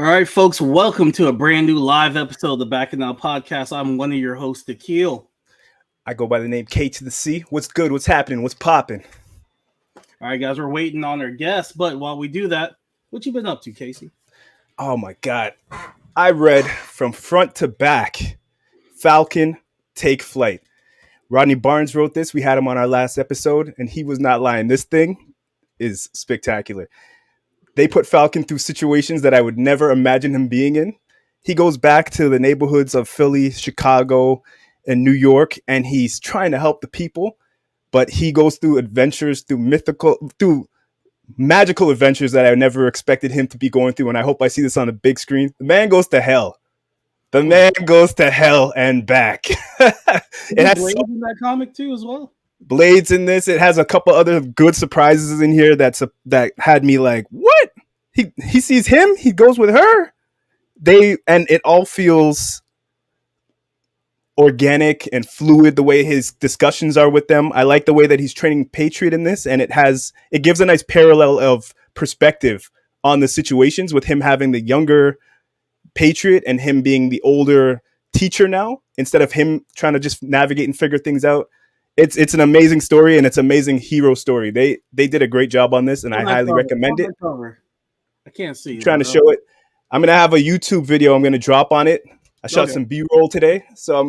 All right, folks, welcome to a brand new live episode of the Back and Now podcast. I'm one of your hosts, Akil. I go by the name K to the C. What's good? What's happening? What's popping? All right, guys, we're waiting on our guests, but while we do that, what you been up to, Casey? Oh my God. I read from front to back Falcon Take Flight. Rodney Barnes wrote this. We had him on our last episode, and he was not lying. This thing is spectacular. They put Falcon through situations that I would never imagine him being in. He goes back to the neighborhoods of Philly, Chicago, and New York, and he's trying to help the people, but he goes through adventures, through magical adventures that I never expected him to be going through, and I hope I see this on the big screen. The man goes to hell. The man goes to hell and back. It has Blades in that comic too, as well. Blades in this. It has a couple other good surprises in here that had me like, what? He sees him. He goes with her. And it all feels organic and fluid the way his discussions are with them. I like the way that he's training Patriot in this, and it gives a nice parallel of perspective on the situations with him having the younger Patriot and him being the older teacher now, instead of him trying to just navigate and figure things out. It's an amazing story, and it's an amazing hero story. They did a great job on this, and I highly recommend it. I can't see. I'm trying to show it. I'm gonna have a YouTube video I'm gonna drop on it. I shot some B-roll today, so I'm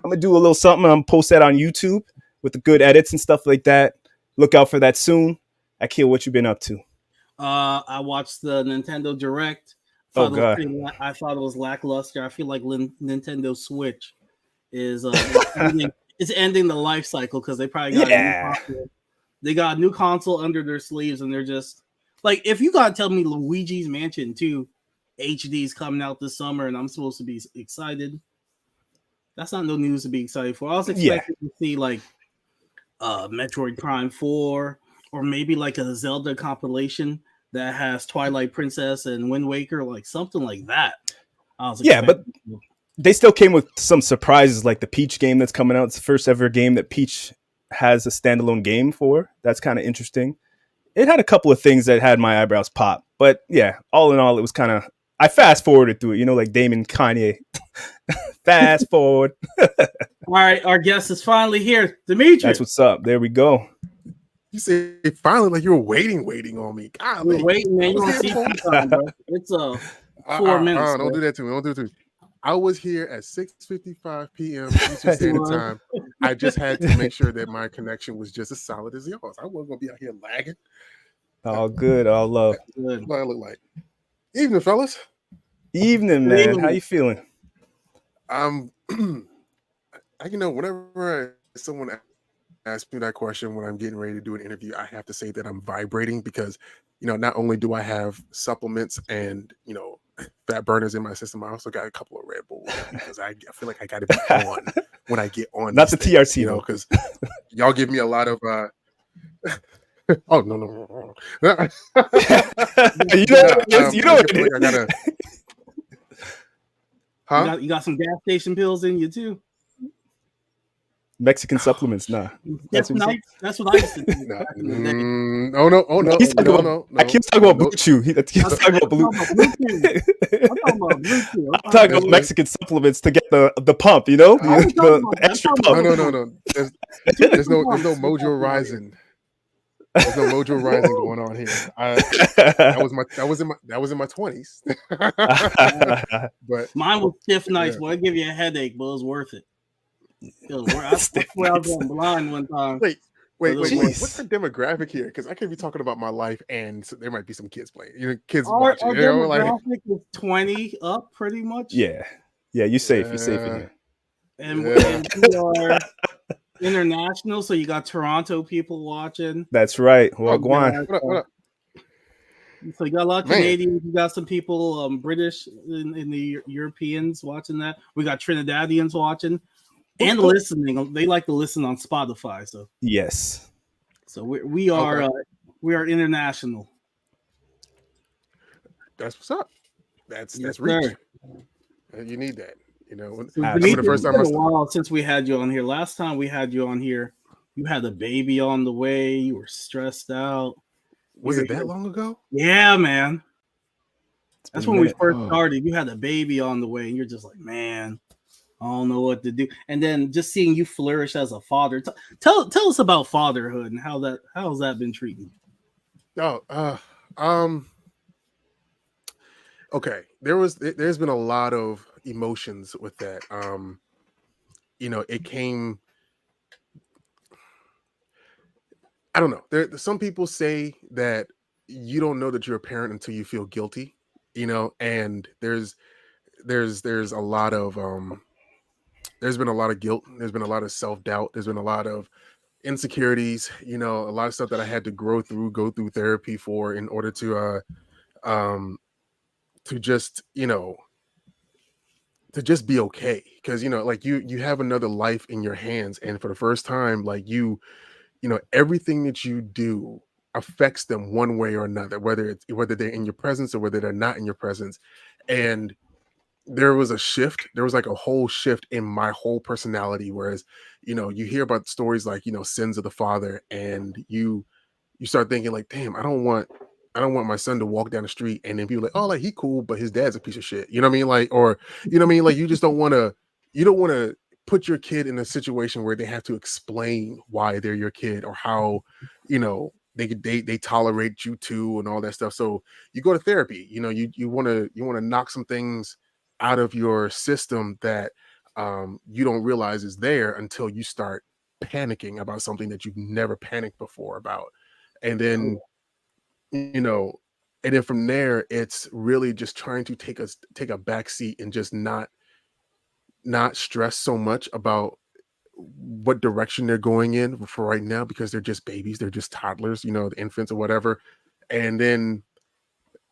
gonna do a little something. I'm gonna post that on YouTube with the good edits and stuff like that. Look out for that soon. Akil, what you been up to? I watched the Nintendo Direct. Oh God! I thought it was lackluster. I feel like Nintendo Switch is ending the life cycle because they probably got a new console. They got a new console under their sleeves, and they're just like, if you gotta tell me Luigi's Mansion 2 HD is coming out this summer, and I'm supposed to be excited, that's not no news to be excited for. I was expecting to see like Metroid Prime 4 or maybe like a Zelda compilation that has Twilight Princess and Wind Waker, like something like that. But they still came with some surprises, like the Peach game that's coming out. It's the first ever game that Peach has a standalone game for. That's kind of interesting. It had a couple of things that had my eyebrows pop, but yeah, all in all, it was kind of, I fast forwarded through it, like Damon Kanye. Fast forward. All right, our guest is finally here. Demetrius. That's what's up. There we go. You say finally like you were waiting on me. God, you're waiting, man. You want to see time, bro. It's 4 minutes. Don't do that to me. Don't do it to me. I was here at 6:55 p.m. Eastern Standard Time. I just had to make sure that my connection was just as solid as yours. I wasn't gonna be out here lagging. All good, all love. What do I look like? Evening, fellas. Evening, man. How you feeling? Whenever someone asks me that question when I'm getting ready to do an interview, I have to say that I'm vibrating because, not only do I have supplements and, fat burners in my system, I also got a couple of Red Bulls because I feel like I got to be on when I get on. Not the TRT, because y'all give me a lot of. Oh no! You gotta. Huh? You got some gas station pills in you too. Mexican supplements, nah. That's what I used to do. No. He's talking about. I keep talking about Blue Chew. He's talking about Blue. I'm talking about Mexican supplements to get the pump. The extra pump. No. There's no Mojo Rising. There's no Mojo Rising going on here. That was in my 20s. But mine was stiff nights. Boy, it give you a headache, but it was worth it. I was going blind one time. Wait. What's the demographic here? Because I could be talking about my life, and so there might be some kids playing. Kids watching. Our demographic is 20 up, pretty much. Yeah. You're safe. You're safe in here. And we are international, so you got Toronto people watching. That's right. Wagwan. What up? So you got a lot of Canadians. You got some people, British in the Europeans watching that. We got Trinidadians watching. And listening, they like to listen on Spotify. So yes, so we are international. That's what's up. That's reach. Sir. You need that. The first time it's been a while since we had you on here. Last time we had you on here, you had a baby on the way. You were stressed out. Was it that long ago? Yeah, man. It's been That's a when we minute. first started. You had a baby on the way, and you're just like, man, I don't know what to do. And then just seeing you flourish as a father. Tell us about fatherhood and how's that been treating you? Um, okay. There's been a lot of emotions with that. It came. I don't know. Some people say that you don't know that you're a parent until you feel guilty. And there's a lot of there's been a lot of guilt. There's been a lot of self doubt. There's been a lot of insecurities. A lot of stuff that I had to go through therapy for in order um to just to just be okay, because like you have another life in your hands, and for the first time, like everything that you do affects them one way or another, whether they're in your presence or whether they're not in your presence. And there was like a whole shift in my whole personality, whereas you hear about stories like sins of the father, and you start thinking like, damn, I don't want my son to walk down the street and then people like, oh, like he cool, but his dad's a piece of shit. You know what I mean? Like, or you know what I mean? Like, you don't want to put your kid in a situation where they have to explain why they're your kid, or how, they tolerate you too and all that stuff. So you go to therapy. You want to knock some things out of your system that you don't realize is there until you start panicking about something that you've never panicked before about. And then you know and then from there, it's really just trying to take a back seat and just not stress so much about what direction they're going in for right now, because they're just babies, they're just toddlers, the infants or whatever. And then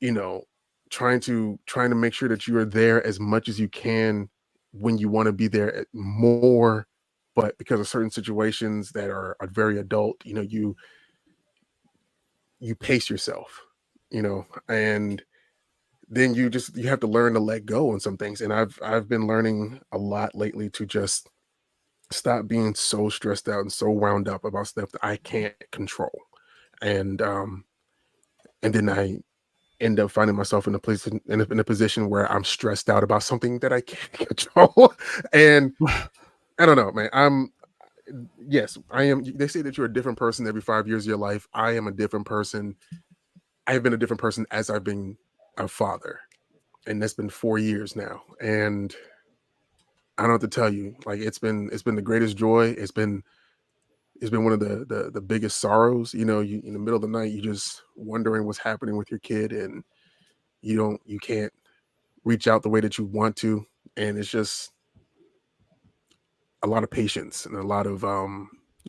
you know trying to make sure that you are there as much as you can when you want to be there more, but because of certain situations that are very adult, you pace yourself, and then you have to learn to let go on some things. And I've been learning a lot lately to just stop being so stressed out and so wound up about stuff that I can't control. And then I end up finding myself in a position where I'm stressed out about something that I can't control. And I don't know, man. Yes, I am. They say that you're a different person every 5 years of your life. I am a different person. I have been a different person as I've been a father, and that's been 4 years now. And I don't have to tell you, like it's been the greatest joy. It's been one of the biggest sorrows. You in the middle of the night, you just wondering what's happening with your kid, and you can't reach out the way that you want to, and it's just a lot of patience and a lot of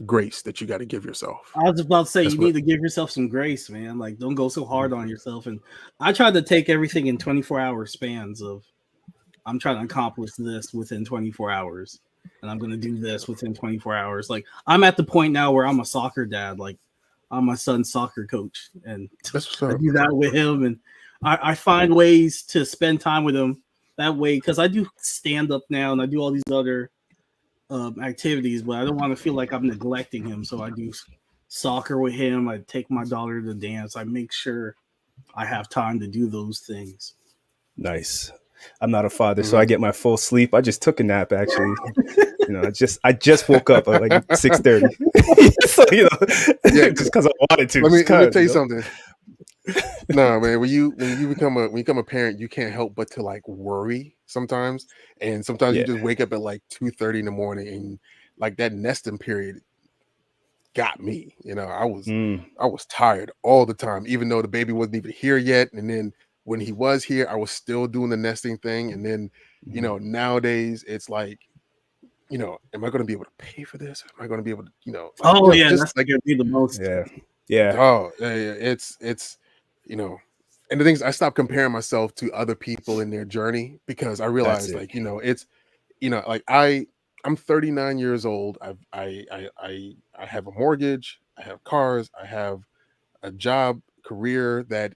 grace that you got to give yourself. I was about to say That's you what. need to give yourself some grace, man. Like don't go so hard on yourself. And I tried to take everything in 24-hour spans of I'm trying to accomplish this within 24 hours. And I'm gonna do this within 24 hours. Like I'm at the point now where I'm a soccer dad. Like I'm my son's soccer coach, and That's what's I up. do that with him. And I find ways to spend time with him that way because I do stand up now and I do all these other activities, but I don't want to feel like I'm neglecting him. So I do soccer with him. I take my daughter to dance. I make sure I have time to do those things. Nice. I'm not a father, so I Mhm. get my full sleep. I just took a nap actually. I just woke up at like 6:30. So Yeah, just because I wanted to, let me just let me cause tell you something. No, man, when you become a parent, you can't help but to like worry sometimes. And sometimes you Yeah. just wake up at like 2:30 in the morning, and like that nesting period got me. Mm. I was tired all the time, even though the baby wasn't even here yet. And then when he was here, I was still doing the nesting thing. And then, Mhm. nowadays it's like, am I going to be able to pay for this? Am I going to be able to, Oh yeah, just that's like, gonna be the most. Yeah. Yeah. oh, yeah, yeah, it's, you know, and the things I stopped comparing myself to other people in their journey, because I That's realized it. like, like I'm 39 years old. I have a mortgage, I have cars, I have a job, career that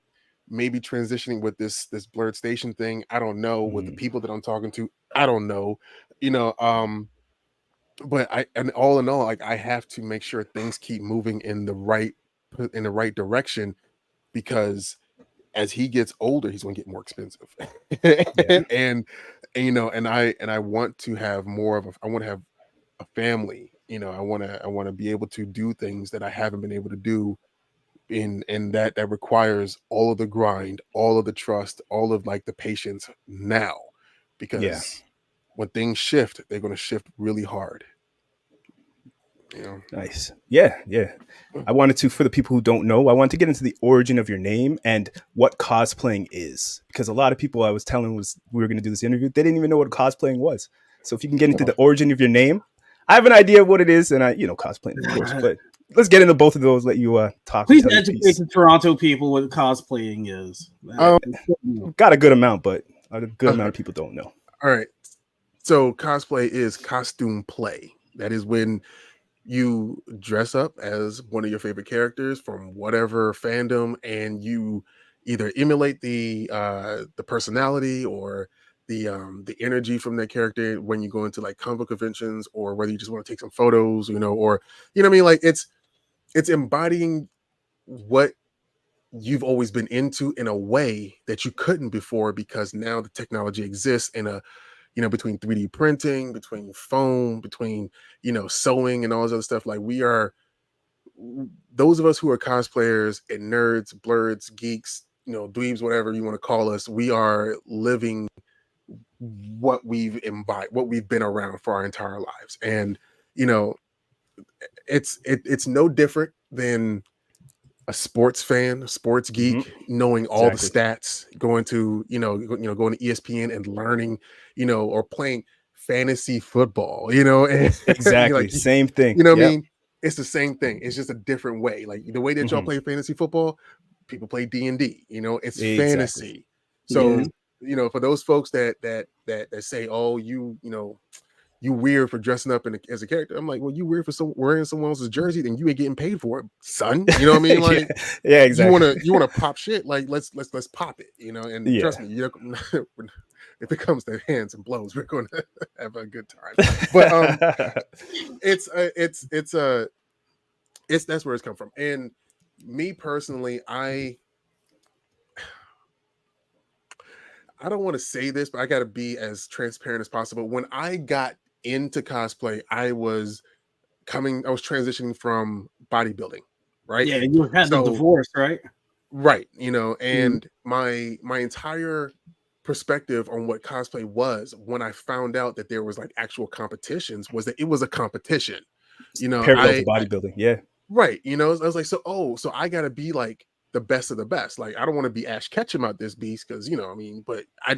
may be transitioning with this Blerd Station thing. I don't know, with the Mm. people that I'm talking to. I don't know, you know. But and all in all, like I have to make sure things keep moving in the right direction, because as he gets older, he's going to get more expensive. Yeah. And I want to have more of I want to have a family. I want to be able to do things that I haven't been able to do, in that requires all of the grind, all of the trust, all of like the patience now, Yeah. because when things shift, they're going to shift really hard. You know. Nice. Yeah, yeah. I wanted to, for the people who don't know, I wanted to get into the origin of your name and what cosplaying is. Because a lot of people I was telling was we were going to do this interview, they didn't even know what cosplaying was. So if you can get into the origin of your name, I have an idea of what it is, and cosplaying, of course. But let's get into both of those. Let you talk and Please tell your educate piece. the Toronto people what cosplaying is. Um, Got a good amount, but a good amount of people don't know. All right. So cosplay is costume play. That is when you dress up as one of your favorite characters from whatever fandom, and you either emulate the personality or the energy from that character when you go into like comic book conventions, or whether you just want to take some photos, or what I mean, like it's embodying what you've always been into in a way that you couldn't before, because now the technology exists in a between 3D printing, between foam, between sewing and all this other stuff. Like, we are, those of us who are cosplayers and nerds, blurs, geeks, dweebs, whatever you want to call us, we are living what we've imbibed, what we've been around for our entire lives. And you know it's no different than a sports fan, a sports Mm-hmm. geek, knowing all the Exactly. stats, going to going to ESPN and learning, or playing fantasy football, and you're Exactly. like, Same thing. what I Yep. mean? It's the same thing. It's just a different way. Like the way that y'all Mm-hmm. play fantasy football, people play D&D. It's Exactly. fantasy. Yeah. So, for those folks that say, "Oh, you weird for dressing up as a character," I'm like, well, you weird for wearing someone else's jersey, then you ain't getting paid for it, son. You know what I mean? Yeah. Like, Yeah. you want Exactly. to pop shit, like let's pop it, and Yeah. trust me, if it comes to hands and blows, we're going to have a good time. But it's that's where it's come from. And me personally, I don't want to say this, but I got to be as transparent as possible. When I got into cosplay, I was transitioning from bodybuilding, right? Yeah, you had the So, divorce, right? right, Mm. and my entire perspective on what cosplay was, when I found out that there was like actual competitions, was that it was a competition. Parallel to bodybuilding. Yeah. Right. I was like, so I gotta be like the best of the best. Like, I don't want to be Ash Ketchum out this beast, because I mean, but I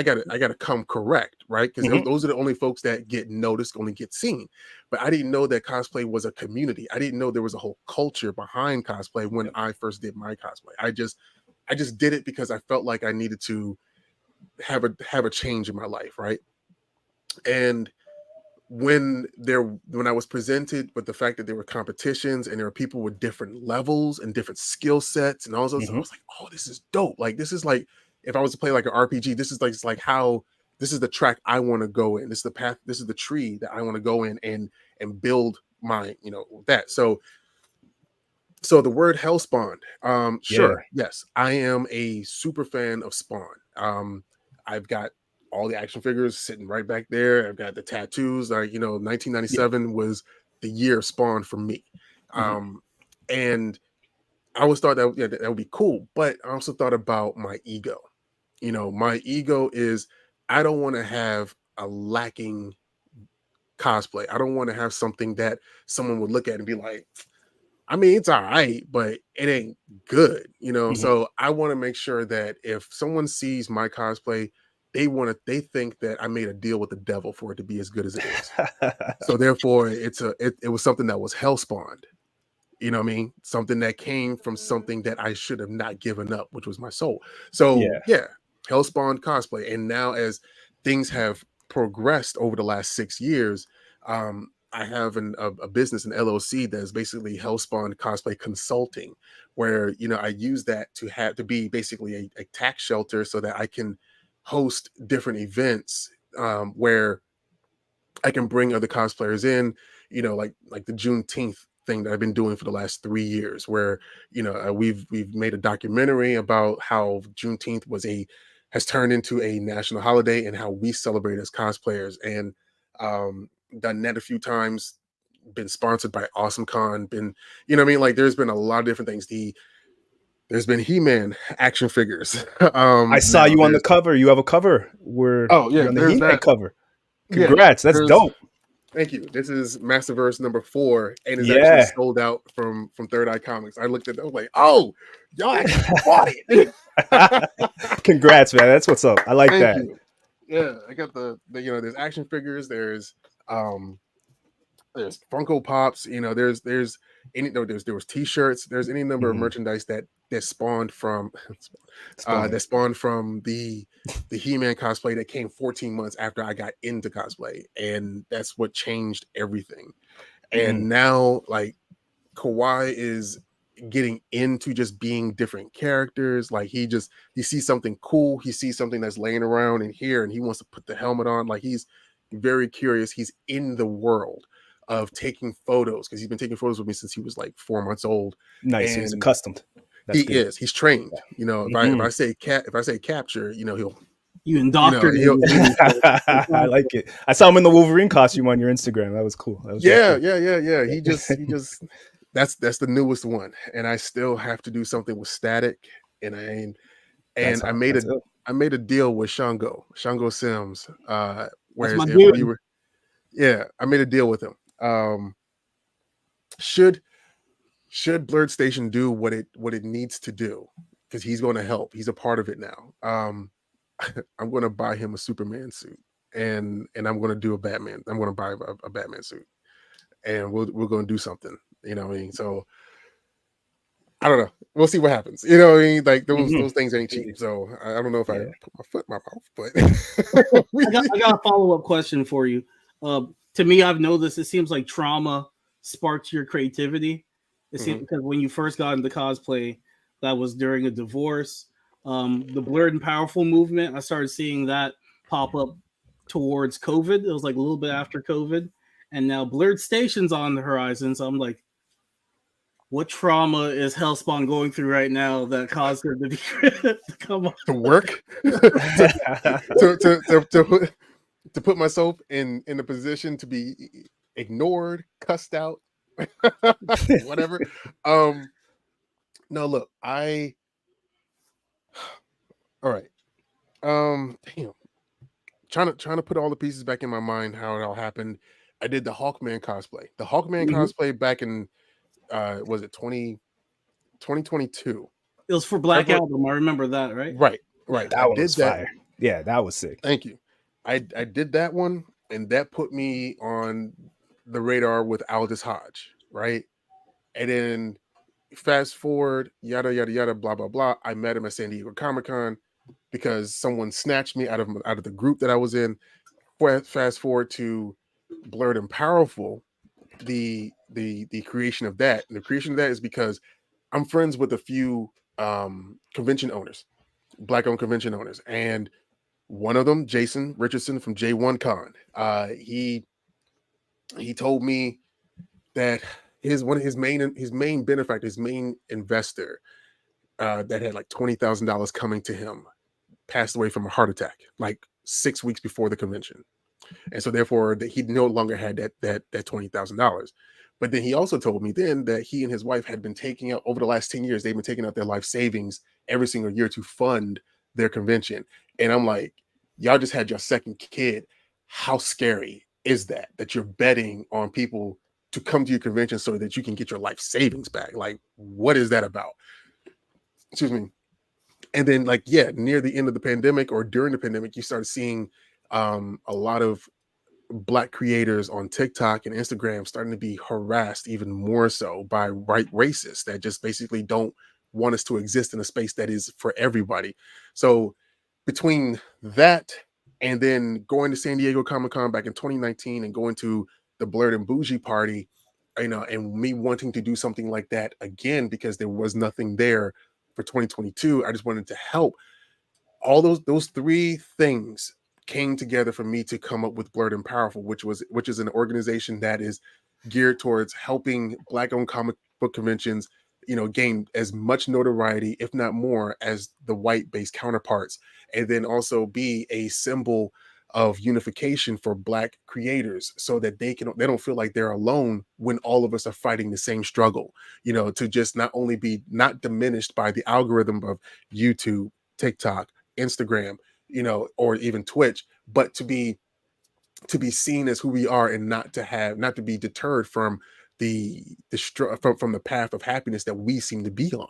gotta come correct, right? Because Mm-hmm. those are the only folks that get noticed, only get seen. But I didn't know that cosplay was a community. I didn't know there was a whole culture behind cosplay when I first did my cosplay. I just did it because I felt like I needed to have a change in my life, right? And when I was presented with the fact that there were competitions and there were people with different levels and different skill sets and all those, I Mm-hmm. was like, oh, this is dope. Like, this is like, if I was to play like an RPG, this is like, it's like how this is the track I want to go in. This is the path, this is the tree that I want to go in and build my, that. So the word Hellspawn, Yeah. sure, yes, I am a super fan of Spawn. I've got all the action figures sitting right back there. I've got the tattoos. Like, Yeah. 1997 was the year of Spawn for me. Mm-hmm. And I always thought that would be cool, but I also thought about my ego. My ego is, I don't want to have a lacking cosplay. I don't want to have something that someone would look at and be like, I mean, it's all right, but it ain't good, Mm-hmm. So I want to make sure that if someone sees my cosplay, they think that I made a deal with the devil for it to be as good as it is. So therefore, it was something that was hell spawned. You know what I mean? Something that came from something that I should have not given up, which was my soul. So Yeah. yeah, hell spawned cosplay. And now, as things have progressed over the last 6 years, I have a business, an LLC, that is basically Hellspawn Cosplay Consulting, where I use that to be basically a tax shelter, so that I can host different events, where I can bring other cosplayers in, like the Juneteenth thing that I've been doing for the last 3 years, where we've made a documentary about how Juneteenth has turned into a national holiday and how we celebrate as cosplayers, and done that a few times, been sponsored by AwesomeCon, been like there's been a lot of different things. There's been He-Man action figures. I saw you on the cover. You have a cover where you're on the He-Man cover. Congrats, that's dope. Thank you. This is Masterverse number 4, and it's actually sold out from Third Eye Comics. I looked at it, I was like, oh, y'all actually bought it. Congrats, man. That's what's up. I like that. You. Yeah, I got the there's action figures, there's Funko Pops, there was T-shirts, there's any number of merchandise that spawned from the He-Man cosplay that came 14 months after I got into cosplay, and that's what changed everything. And now, like, Kawhi is getting into just being different characters. Like, he sees something cool, he sees something that's laying around in here, and he wants to put the helmet on. Like, he's very curious. He's in the world of taking photos, because he's been taking photos with me since he was like 4 months old. Nice. He's accustomed. He's trained. If I say capture, he'll indoctrinate. I like it. I saw him in the Wolverine costume on your Instagram. That was cool. That was yeah. He just that's the newest one, and I still have to do something with static, and I made a deal with Shango Sims. I made a deal with him. Should Blerd Station do what it needs to do, because he's going to help. He's a part of it now. I'm going to buy him a Superman suit, and I'm going to do a Batman. I'm going to buy a Batman suit, and we're going to do something. So I don't know. We'll see what happens. Like those things ain't cheap. So I don't know if I put my foot in my mouth, but I got a follow-up question for you. To me, I've noticed it seems like trauma sparks your creativity. It seems because when you first got into cosplay, that was during a divorce. The Blerd Powerful movement, I started seeing that pop up towards COVID. It was like a little bit after COVID. And now Blerd Station's on the horizon. So I'm like, what trauma is Hellspawn going through right now that caused her to be to come on to work to put myself in a position to be ignored, cussed out, whatever. No, look, all right. Damn. Trying to put all the pieces back in my mind, how it all happened. I did the Hawkman cosplay. The Hawkman cosplay back in was it 2022? It was for Black Album. I remember that, right? Right. That one was fire. Yeah, that was sick. Thank you. I did that one, and that put me on the radar with Aldous Hodge, right? And then fast forward, yada yada yada, blah blah blah. I met him at San Diego Comic-Con because someone snatched me out of the group that I was in. Fast forward to Blerd Powerful, the creation of that. And the creation of that is because I'm friends with a few convention owners, Black-owned convention owners, and one of them, Jason Richardson from J1 Con, he told me that his main benefactor, his main investor, that had like $20,000 coming to him, passed away from a heart attack like 6 weeks before the convention, and so therefore he no longer had that $20,000. But then he also told me then that he and his wife had been taking out, over the last 10 years, they've been taking out their life savings every single year to fund their convention. And I'm like, y'all just had your second kid. How scary is that you're betting on people to come to your convention so that you can get your life savings back? Like, what is that about? Excuse me. And then, like, near the end of the pandemic or during the pandemic, you started seeing a lot of Black creators on TikTok and Instagram starting to be harassed even more so by white racists that just basically don't want us to exist in a space that is for everybody. So between that and then going to San Diego Comic-Con back in 2019 and going to the Blerd and Bougie party, and me wanting to do something like that again because there was nothing there for 2022, I just wanted to help. All those three things came together for me to come up with Blerd Powerful, which is an organization that is geared towards helping Black-owned comic book conventions, gain as much notoriety, if not more, as the white-based counterparts, and then also be a symbol of unification for Black creators, so that they don't feel like they're alone when all of us are fighting the same struggle. To just not only be not diminished by the algorithm of YouTube, TikTok, Instagram, or even Twitch, but to be seen as who we are, and not to be deterred from from the path of happiness that we seem to be on.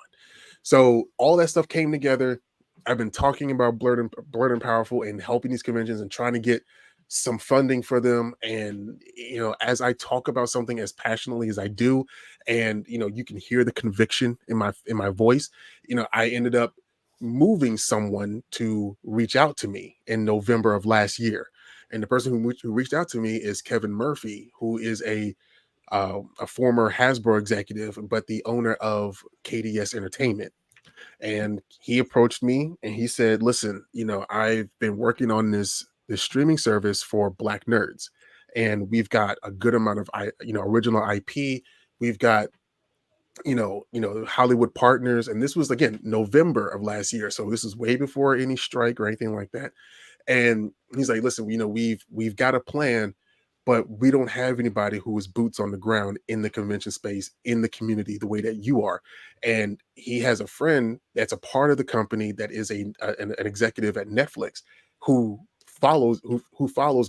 So all that stuff came together. I've been talking about Blerd and Powerful and helping these conventions and trying to get some funding for them. And as I talk about something as passionately as I do, and you can hear the conviction in my voice, I ended up moving someone to reach out to me in November of last year. And the person who reached out to me is Kevin Murphy, who is a former Hasbro executive, but the owner of KDS Entertainment. And he approached me and he said, listen, I've been working on this streaming service for Black nerds, and we've got a good amount of original IP. We've got Hollywood partners, and this was again November of last year, so this is way before any strike or anything like that. And he's like, listen, we've got a plan, but we don't have anybody who is boots on the ground in the convention space, in the community, the way that you are. And he has a friend that's a part of the company that is an executive at Netflix who follows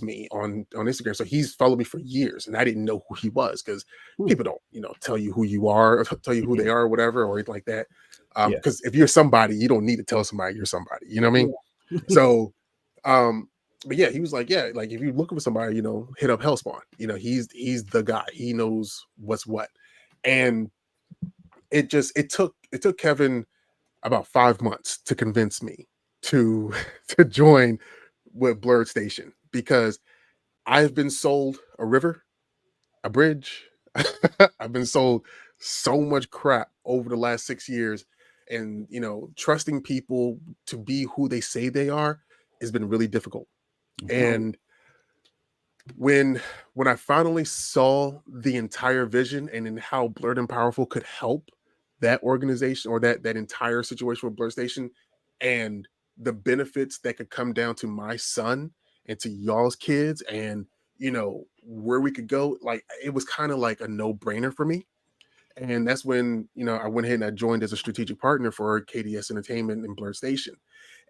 me on Instagram. So he's followed me for years, and I didn't know who he was, because people don't tell you who you are, or tell you who they are, or whatever, or anything like that. Because if you're somebody, you don't need to tell somebody you're somebody. You know what I mean? Yeah. So but yeah, he was like, yeah, like if you're looking for somebody, hit up Hellspawn. He's the guy. He knows what's what. And it took Kevin about 5 months to convince me to join with Blerd Station, because I've been sold a river, a bridge. I've been sold so much crap over the last 6 years, and trusting people to be who they say they are has been really difficult. And when I finally saw the entire vision, and in how Blerd and Powerful could help that organization, or that entire situation with Blerd Station, and the benefits that could come down to my son and to y'all's kids, and where we could go, like it was kind of like a no-brainer for me. And that's when I went ahead and I joined as a strategic partner for KDS Entertainment and Blerd Station.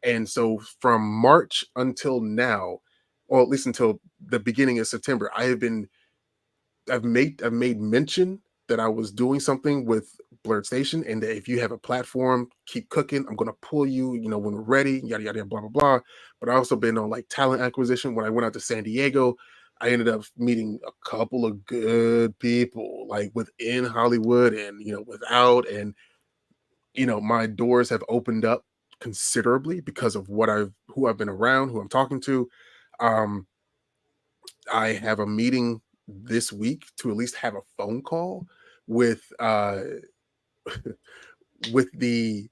And so from March until now, or at least until the beginning of September, I've made mention that I was doing something with Blerd Station, and that if you have a platform, keep cooking. I'm going to pull you, when we're ready, yada, yada, blah, blah, blah. But I also been on like talent acquisition. When I went out to San Diego, I ended up meeting a couple of good people, like within Hollywood and, without. And, my doors have opened up considerably because of who I've been around, who I'm talking to. I have a meeting this week to at least have a phone call with with the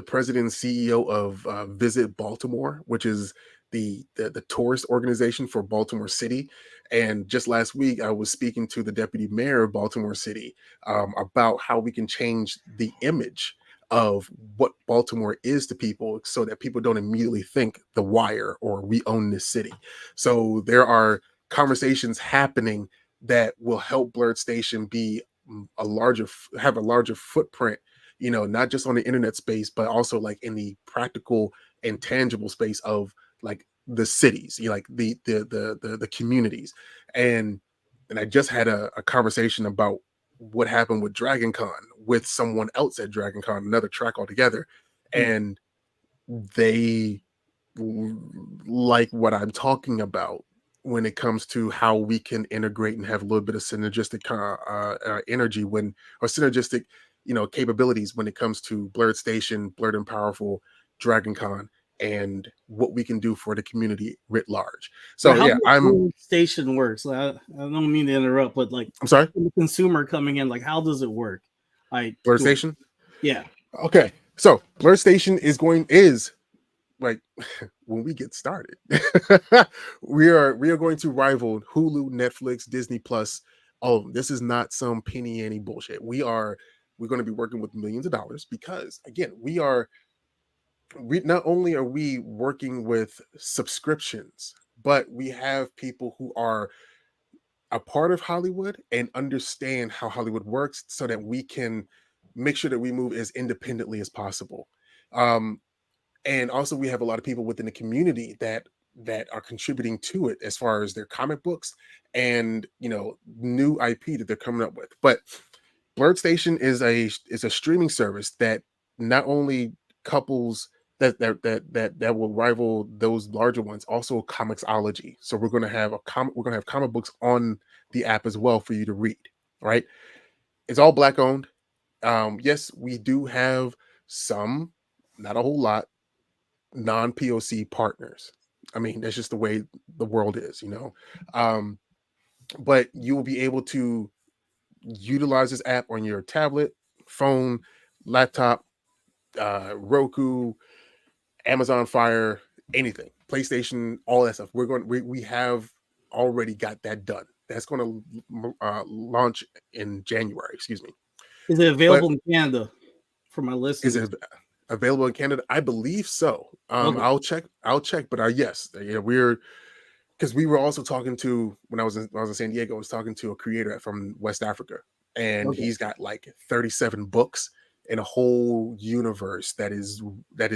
president and CEO of Visit Baltimore, which is the tourist organization for Baltimore City. And just last week, I was speaking to the deputy mayor of Baltimore City about how we can change the image of what Baltimore is to people, so that people don't immediately think The Wire or we own this city. So there are conversations happening that will help Blerd Station be have a larger footprint, not just on the internet space, but also like in the practical and tangible space of like the cities, like the communities. And I just had a conversation about what happened with Dragon Con with someone else at Dragon Con, another track altogether. And they like what I'm talking about when it comes to how we can integrate and have a little bit of synergistic energy or synergistic, capabilities when it comes to Blerd Station, Blerd and Powerful, Dragon Con, and what we can do for the community writ large. So how yeah, Blerd Station works. I don't mean to interrupt, but like, I'm sorry, the consumer coming in, like, how does it work? Blerd Station. Yeah. Okay, so Blerd Station is like when we get started, we are going to rival Hulu, Netflix, Disney Plus. Oh, this is not some penny ante bullshit. We're going to be working with millions of dollars because again, we not only are we working with subscriptions, but we have people who are a part of Hollywood and understand how Hollywood works so that we can make sure that we move as independently as possible. Um, and also we have a lot of people within the community that are contributing to it as far as their comic books and new IP that they're coming up with. But Blerd Station is a streaming service that not only couples that will rival those larger ones, also comicsology. So we're gonna have comic books on the app as well for you to read. Right? It's all black owned. Yes, we do have some, not a whole lot, non POC partners. I mean, that's just the way the world is. Um, but you will be able to utilize this app on your tablet, phone, laptop, Roku, Amazon Fire, anything, PlayStation, all that stuff. We have already got that done. That's going to launch in January. Excuse me. Is it But available in Canada for my is listeners? it available in Canada? I believe so. Okay. I'll check. I'll check. But yes, we're because we were also talking to when I was in San Diego. I was talking to a creator from West Africa, and Okay. he's got like 37 books in a whole universe that is that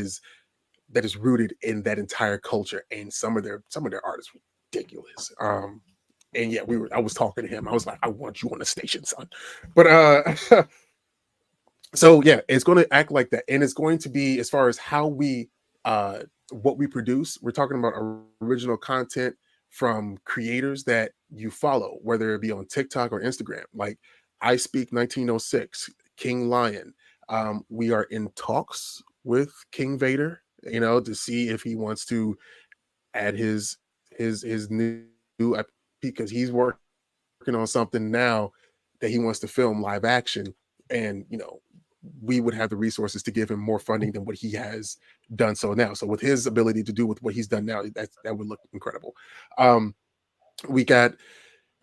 is rooted in that entire culture. And some of their art is ridiculous. And yeah, I was talking to him. I was like, I want you on the station, son. But so yeah, it's going to act like that, and it's going to be as far as how we what we produce. We're talking about original content from creators that you follow, whether it be on TikTok or Instagram. Like I Speak 1906, King Lion. We are in talks with King Vader, to see if he wants to add his new IP, because he's working on something now that he wants to film live action. And we would have the resources to give him more funding than what he has done so now. So with his ability to do with what he's done now, that would look incredible. Um, we got.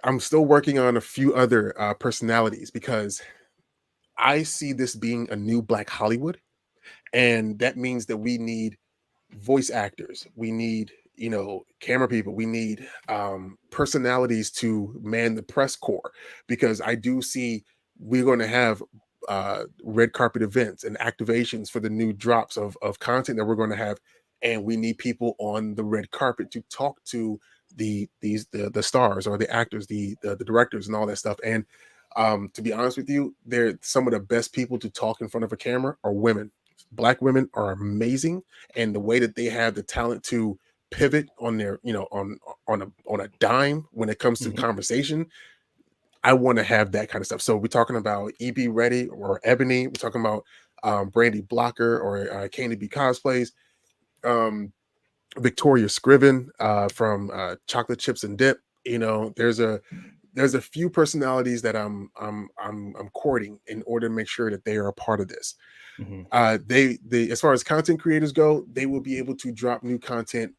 I'm still working on a few other personalities because I see this being a new Black Hollywood, and that means that we need voice actors, we need camera people, we need personalities to man the press corps, because I do see we're going to have red carpet events and activations for the new drops of content that we're going to have, and we need people on the red carpet to talk to the stars or the actors, the directors and all that stuff. And to be honest with you, they're some of the best people to talk in front of a camera are women. Black women are amazing, and the way that they have the talent to pivot on their on a dime when it comes to Mhm. conversation, I want to have that kind of stuff. So we're talking about EB Ready or Ebony, we're talking about Brandy Blocker or Candy B Cosplays, um Victoria Scriven from Chocolate Chips and Dip. There's a few personalities that I'm courting in order to make sure that they are a part of this. Mhm. They as far as content creators go, they will be able to drop new content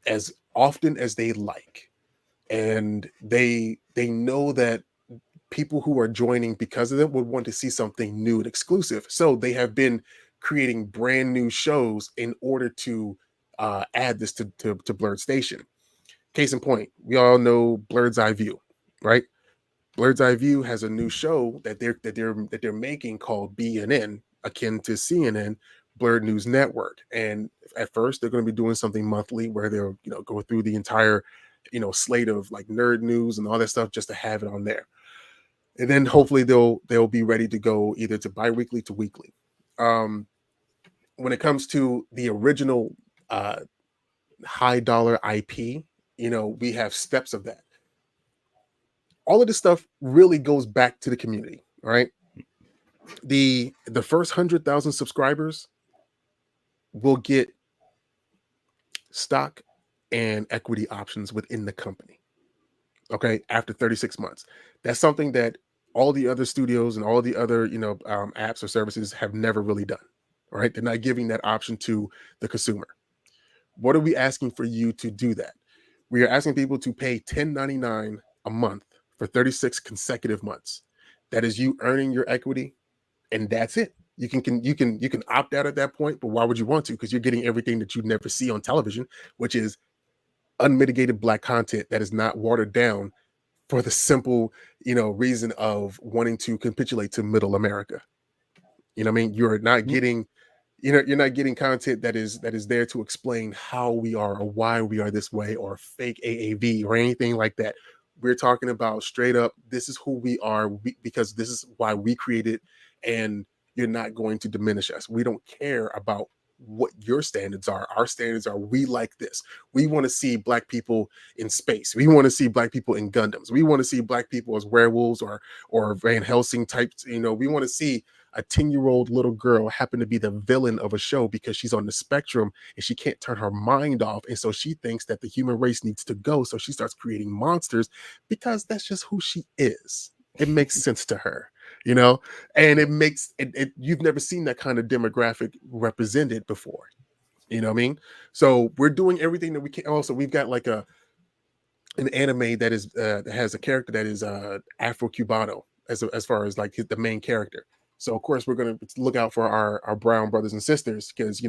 as often as they like, and they know that people who are joining because of them would want to see something new and exclusive. So they have been creating brand new shows in order to add this to Blerd Station. Case in point, we all know Blerd's Eye View, right? Blerd's Eye View has a new show that they're making called BNN, akin to CNN, Blerd News Network. And at first, they're going to be doing something monthly where they'll go through the entire slate of like nerd news and all that stuff just to have it on there. And then hopefully they'll be ready to go either to biweekly to weekly. Um, when it comes to the original uh, high dollar IP, we have steps of that. All of this stuff really goes back to the community. All right, the first 100,000 subscribers will get stock and equity options within the company. Okay, after 36 months, that's something that all the other studios and all the other apps or services have never really done. All right, they're not giving that option to the consumer. What are we asking for you to do that? We are asking people to pay $10.99 a month for 36 consecutive months. That is you earning your equity, and that's it. You can opt out at that point, but why would you want to? Because you're getting everything that you never see on television, which is unmitigated Black content that is not watered down for the simple, reason of wanting to capitulate to middle America. You know what I mean? You're not getting, you're not getting content that is there to explain how we are or why we are this way or fake AAV or anything like that. We're talking about straight up, this is who we are because this is why we created, and you're not going to diminish us. We don't care about what your standards are. Our standards are, we like this. We want to see Black people in space. We want to see Black people in Gundams. We want to see Black people as werewolves or Van Helsing types. We want to see a 10-year-old little girl happen to be the villain of a show because she's on the spectrum and she can't turn her mind off. And so she thinks that the human race needs to go. So she starts creating monsters because that's just who she is. It makes sense to her, and it makes it, you've never seen that kind of demographic represented before. You know what I mean? So we're doing everything that we can. Also, we've got like an anime that is that has a character that is Afro-Cubano as far as like the main character. So of course we're gonna look out for our brown brothers and sisters because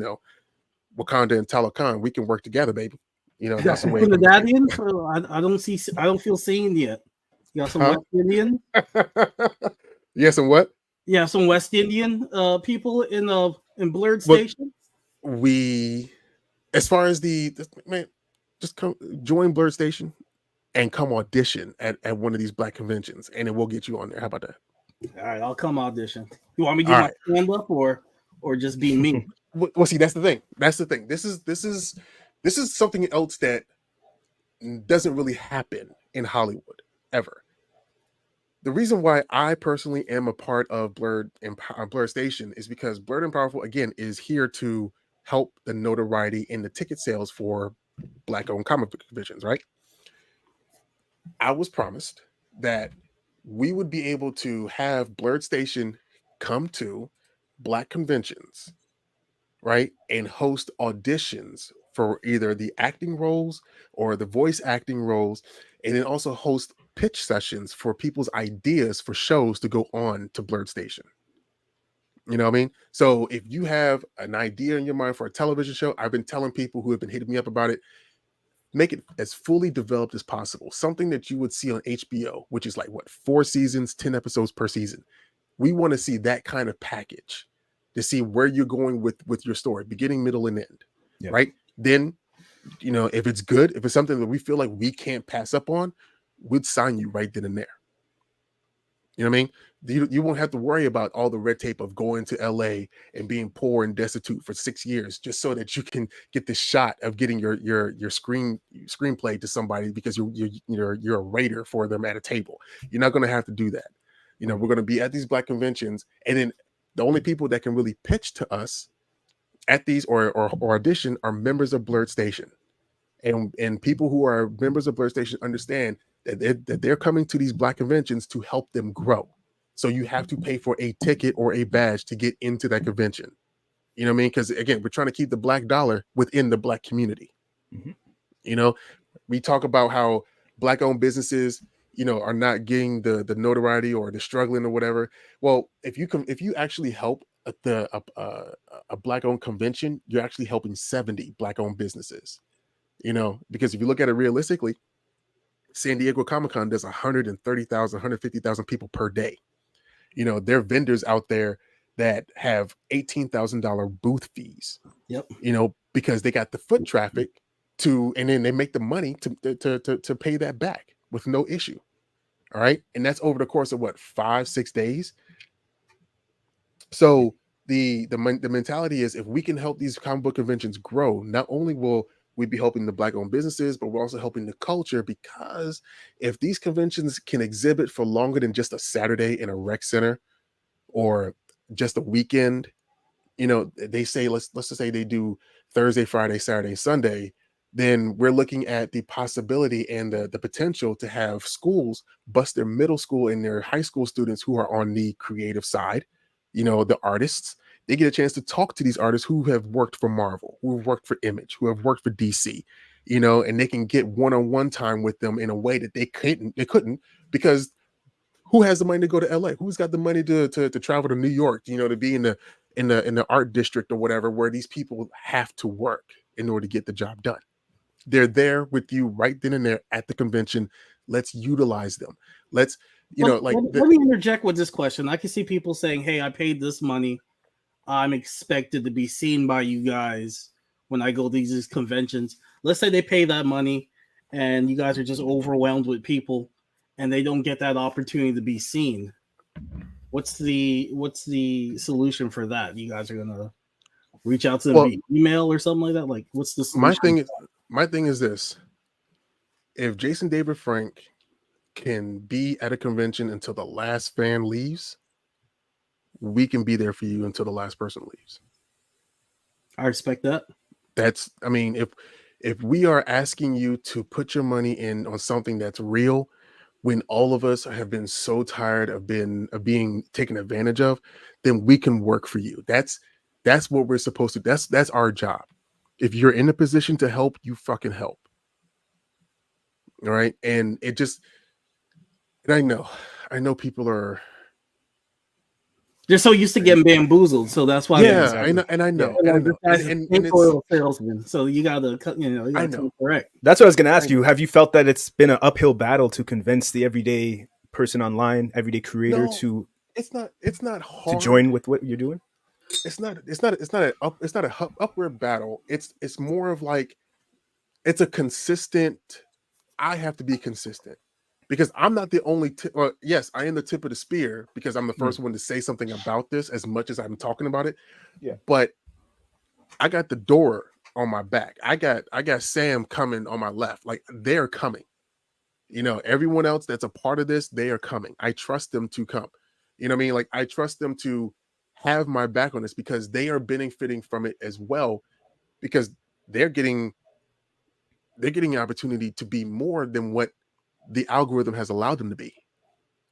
Wakanda and Talokan, we can work together, baby. That's the way. Trinidadian? I don't feel seen yet. You got some West Indian? Yes, and what? Yeah, some West Indian people in Blerd Station. We, as far as man, just come join Blerd Station and come audition at one of these Black conventions, and then we'll get you on there. How about that? All right, I'll come audition. You want me to do my stand up or just be me? Well, see, that's the thing. That's the thing. This is something else that doesn't really happen in Hollywood ever. The reason why I personally am a part of Blerd and Blerd Station is because Blerd and Powerful, again, is here to help the notoriety in the ticket sales for Black-owned comic book conventions, right? I was promised that we would be able to have Blerd Station come to Black conventions, right, and host auditions for either the acting roles or the voice acting roles, and then also host pitch sessions for people's ideas for shows to go on to Blerd Station. You know what I mean? So if you have an idea in your mind for a television show, I've been telling people who have been hitting me up about it, make it as fully developed as possible. Something that you would see on HBO, which is like 4 seasons, 10 episodes per season. We want to see that kind of package to see where you're going with your story, beginning, middle, and end. Yep. Right? Then, if it's good, if it's something that we feel like we can't pass up on, we'd sign you right then and there. You know what I mean? You won't have to worry about all the red tape of going to LA and being poor and destitute for 6 years just so that you can get the shot of getting your screenplay to somebody because you're a rater for them at a table. You're not going to have to do that. We're going to be at these Black conventions, and then the only people that can really pitch to us at these or audition are members of Blerd Station, and people who are members of Blerd Station understand that they're coming to these Black conventions to help them grow. So you have to pay for a ticket or a badge to get into that convention. You know what I mean? Because again, we're trying to keep the Black dollar within the Black community. Mm-hmm. We talk about how Black-owned businesses, are not getting the notoriety or the struggling or whatever. Well, if you actually help a Black-owned convention, you're actually helping 70 Black-owned businesses. Because if you look at it realistically, San Diego Comic-Con does 130,000, 150,000 people per day. There are vendors out there that have $18,000 booth fees. Yep. Because they got the foot traffic and then they make the money to pay that back with no issue. All right. And that's over the course of 5-6 days. So the mentality is, if we can help these comic book conventions grow, not only will we be helping the Black-owned businesses, but we're also helping the culture, because if these conventions can exhibit for longer than just a Saturday in a rec center or just a weekend, they say, let's just say they do Thursday, Friday, Saturday, Sunday, then we're looking at the possibility and the potential to have schools bust their middle school and their high school students who are on the creative side, the artists, They get a chance to talk to these artists who have worked for Marvel, who have worked for Image, who have worked for DC, and they can get one-on-one time with them in a way that they couldn't because who has the money to go to LA? Who's got the money to travel to New York, to be in the art district or whatever, where these people have to work in order to get the job done. They're there with you right then and there at the convention. Let's utilize them. Let's, let me interject with this question. I can see people saying, hey, I paid this money. I'm expected to be seen by you guys when I go to these conventions. Let's say they pay that money and you guys are just overwhelmed with people and they don't get that opportunity to be seen. What's the solution for that? You guys are gonna reach out to them via email or something like that? Like, what's the solution? My thing is this: if Jason David Frank can be at a convention until the last fan leaves, we can be there for you until the last person leaves. I respect that. If we are asking you to put your money in on something that's real, when all of us have been so tired of being taken advantage of, then we can work for you. That's what we're supposed to. That's our job. If you're in a position to help, you fucking help. All right. And I know people are. They're so used to getting bamboozled, so that's why. Yeah, exactly. I know. And it's salesman. So you gotta correct. That's what I was gonna ask you. Have you felt that it's been an uphill battle to convince the everyday person online, everyday creator to? It's not hard to join with what you're doing. It's not an upward battle. It's more of like it's a consistent. I have to be consistent. Because I'm not the only yes, I am the tip of the spear because I'm the first one to say something about this as much as I'm talking about it. Yeah. But I got the door on my back. I got Sam coming on my left. Like they're coming. Everyone else that's a part of this, they are coming. I trust them to come. You know what I mean? Like I trust them to have my back on this because they are benefiting from it as well because they're getting an opportunity to be more than what the algorithm has allowed them to be,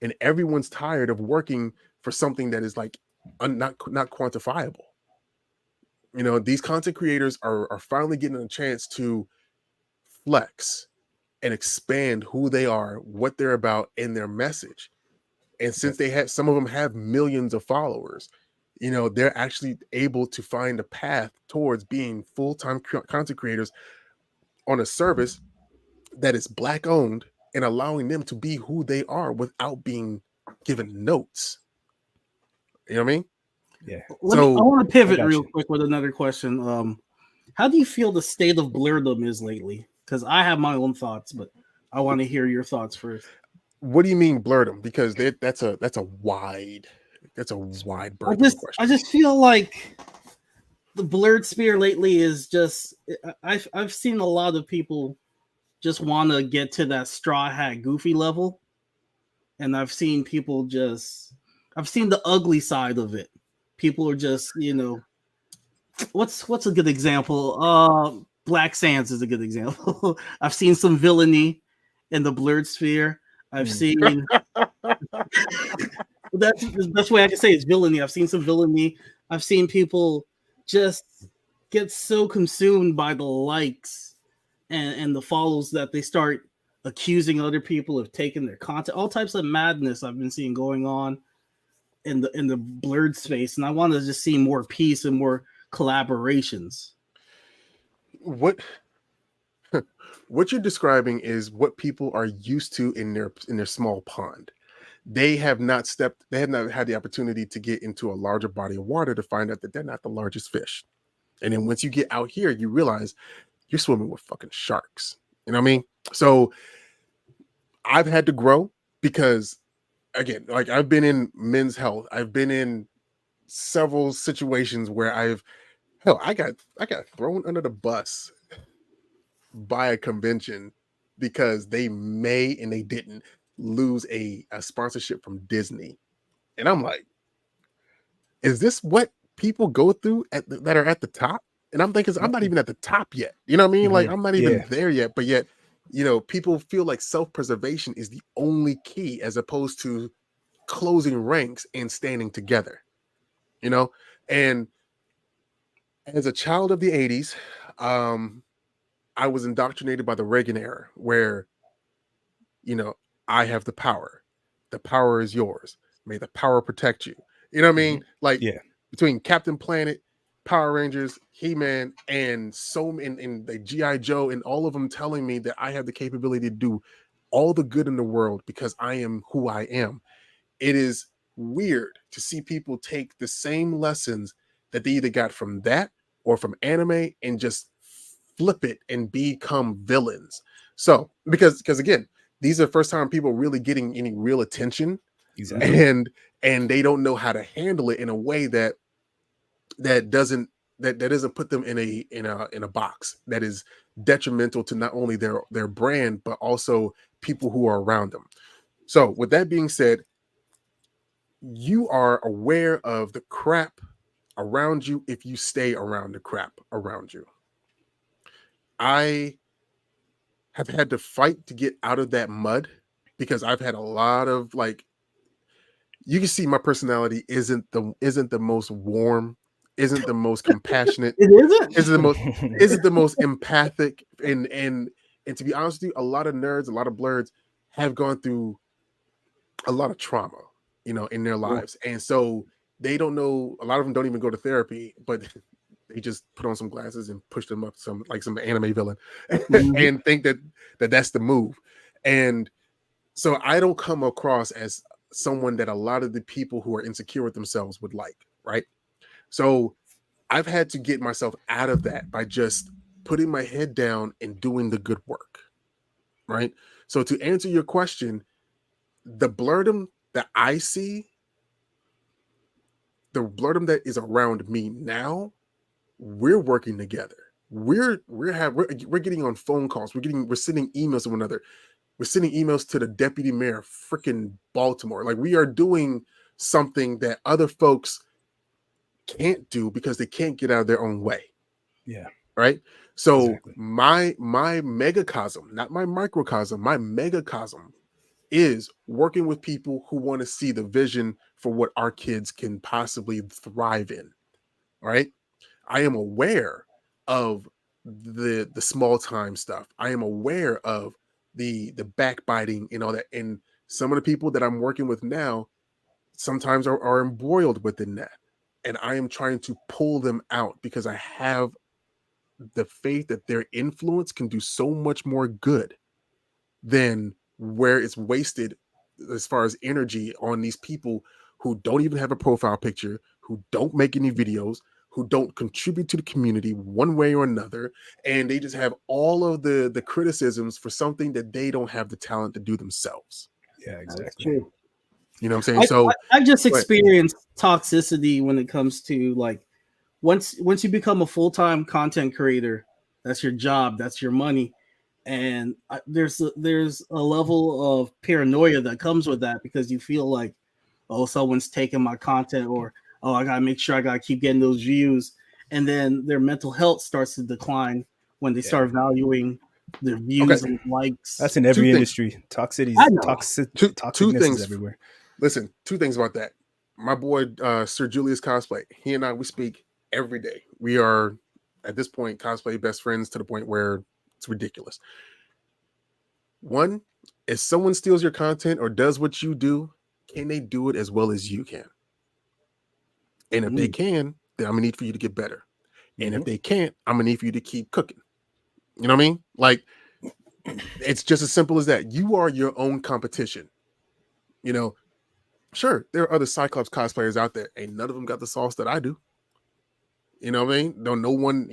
and everyone's tired of working for something that is like not quantifiable. These content creators are finally getting a chance to flex and expand who they are, what they're about, and their message. And since some of them have millions of followers, they're actually able to find a path towards being full-time content creators on a service that is Black owned and allowing them to be who they are without being given notes. You know what I mean? Yeah. I want to pivot real quick with another question. How do you feel the state of blerdom is lately? Because I have my own thoughts, but I want to hear your thoughts first. What do you mean blerdom? Because that's a wide berth question. I just feel like the blerd sphere lately is just. I've seen a lot of people just want to get to that straw hat goofy level, and I've seen people I've seen the ugly side of it. People are just what's a good example? Black Sands is a good example. I've seen some villainy in the blerd sphere. I've seen that's the best way I can say it's villainy. I've seen some villainy. I've seen people just get so consumed by the likes and the follows that they start accusing other people of taking their content. All types of madness I've been seeing going on in the blerd space, and I want to just see more peace and more collaborations. What you're describing is what people are used to in their small pond. They have not had the opportunity to get into a larger body of water to find out that they're not the largest fish. And then once you get out here, you realize you're swimming with fucking sharks. You know what I mean? So I've had to grow because, again, like I've been in Men's Health. I've been in several situations where I got thrown under the bus by a convention because they may and they didn't lose a sponsorship from Disney. And I'm like, is this what people go through that are at the top? And I'm thinking, I'm not even at the top yet. You know what I mean? Like, I'm not even there yet. But yet, people feel like self-preservation is the only key as opposed to closing ranks and standing together. And as a child of the 80s, I was indoctrinated by the Reagan era, where, you know, I have the power. The power is yours. May the power protect you. You know what I mean? Like, Yeah. between Captain Planet, Power Rangers, He-Man, and and the G.I. Joe, and all of them telling me that I have the capability to do all the good in the world because I am who I am. It is weird to see people take the same lessons that they either got from that or from anime and just flip it and become villains. So, because again, these are the first time people really getting any real attention, Exactly. and they don't know how to handle it in a way that doesn't put them in a box that is detrimental to not only their brand but also people who are around them. So, with that being said, you are aware of the crap around you if you stay around the crap around you. I have had to fight to get out of that mud because I've had a lot of, like, you can see my personality isn't the most warm, isn't the most compassionate, It isn't. isn't the most empathic, and to be honest with you, a lot of nerds, a lot of blerds have gone through a lot of trauma, in their lives. And so they don't know, a lot of them don't even go to therapy, but they just put on some glasses and push them up some anime villain Mhm. and think that's the move. And so I don't come across as someone that a lot of the people who are insecure with themselves would like, right? So I've had to get myself out of that by just putting my head down and doing the good work, right? So to answer your question, the blerdom that I see, the blerdom that is around me now, we're working together. We're getting on phone calls. We're sending emails to one another. We're sending emails to the deputy mayor of freaking Baltimore. Like, we are doing something that other folks can't do because they can't get out of their own way. Yeah. Right. So Exactly. my megacosm, not my microcosm, my megacosm is working with people who want to see the vision for what our kids can possibly thrive in. Right. I am aware of the small time stuff. I am aware of the backbiting and all that. And some of the people that I'm working with now sometimes are embroiled within that. And I am trying to pull them out because I have the faith that their influence can do so much more good than where it's wasted as far as energy on these people who don't even have a profile picture, who don't make any videos, who don't contribute to the community one way or another, and they just have all of the criticisms for something that they don't have the talent to do themselves. Yeah, That's exactly. true. You know what I'm saying? So I just go ahead. experienced toxicity when it comes to, like, once you become a full-time content creator, that's your job, that's your money, and there's a level of paranoia that comes with that because you feel like, oh, someone's taking my content, or oh, I gotta make sure I gotta keep getting those views, and then their mental health starts to decline when they start valuing their Okay. views and likes. That's in Two every things. industry. I know. Two Toxicness is things. everywhere. Listen, two things about that. My boy Sir Julius Cosplay, he and I, we speak every day. We are at this point cosplay best friends to the point where it's ridiculous. One, if someone steals your content or does what you do, can they do it as well as you can? And if they can, then I'm gonna need for you to get better. And if they can't, I'm gonna need for you to keep cooking. You know what I mean? Like, it's just as simple as that. You are your own competition. You know, sure, there are other Cyclops cosplayers out there. Ain't none of them got the sauce that I do. You know what I mean? No one,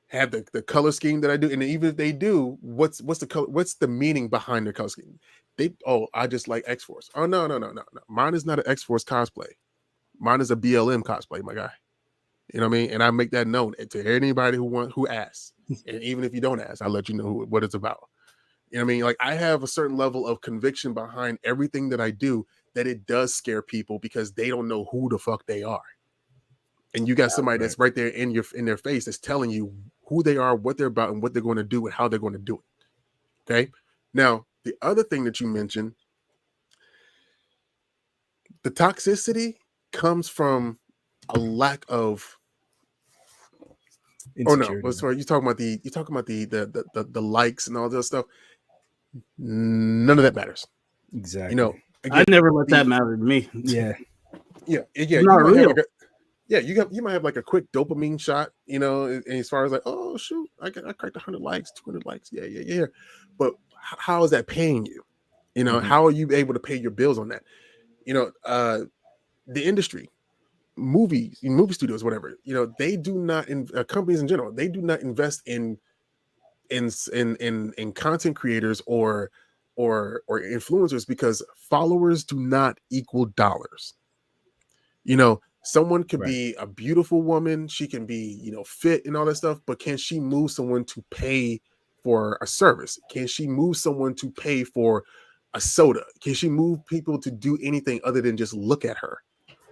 have the color scheme that I do. And even if they do, what's the color, what's the meaning behind their color scheme? I just like X-Force. Oh, no. Mine is not an X-Force cosplay. Mine is a BLM cosplay, my guy. You know what I mean? And I make that known to anybody who asks. And even if you don't ask, I'll let you know what it's about. You know what I mean? Like, I have a certain level of conviction behind everything that I do, that it does scare people because they don't know who the fuck they are. And you got somebody that's right there in their face that's telling you who they are, what they're about, and what they're going to do and how they're going to do it. Okay. Now, the other thing that you mentioned, the toxicity comes from a lack of. Oh no, Insecurity. sorry. You talking about the likes and all that stuff. None of that matters. Exactly. You know, I again, never let that matter to me. Yeah. yeah. It's You not might have real. like you might have like a quick dopamine shot, you know, as far as like, oh shoot, I cracked 100 likes, 200 likes, yeah. But how is that paying you? You know, how are you able to pay your bills on that? You know, the industry, movie studios, whatever. You know, they do not companies in general. They do not invest in content creators or influencers because followers do not equal dollars. You know, someone could be a beautiful woman, she can be, you know, fit and all that stuff, but can she move someone to pay for a service? Can she move someone to pay for a soda? Can she move people to do anything other than just look at her?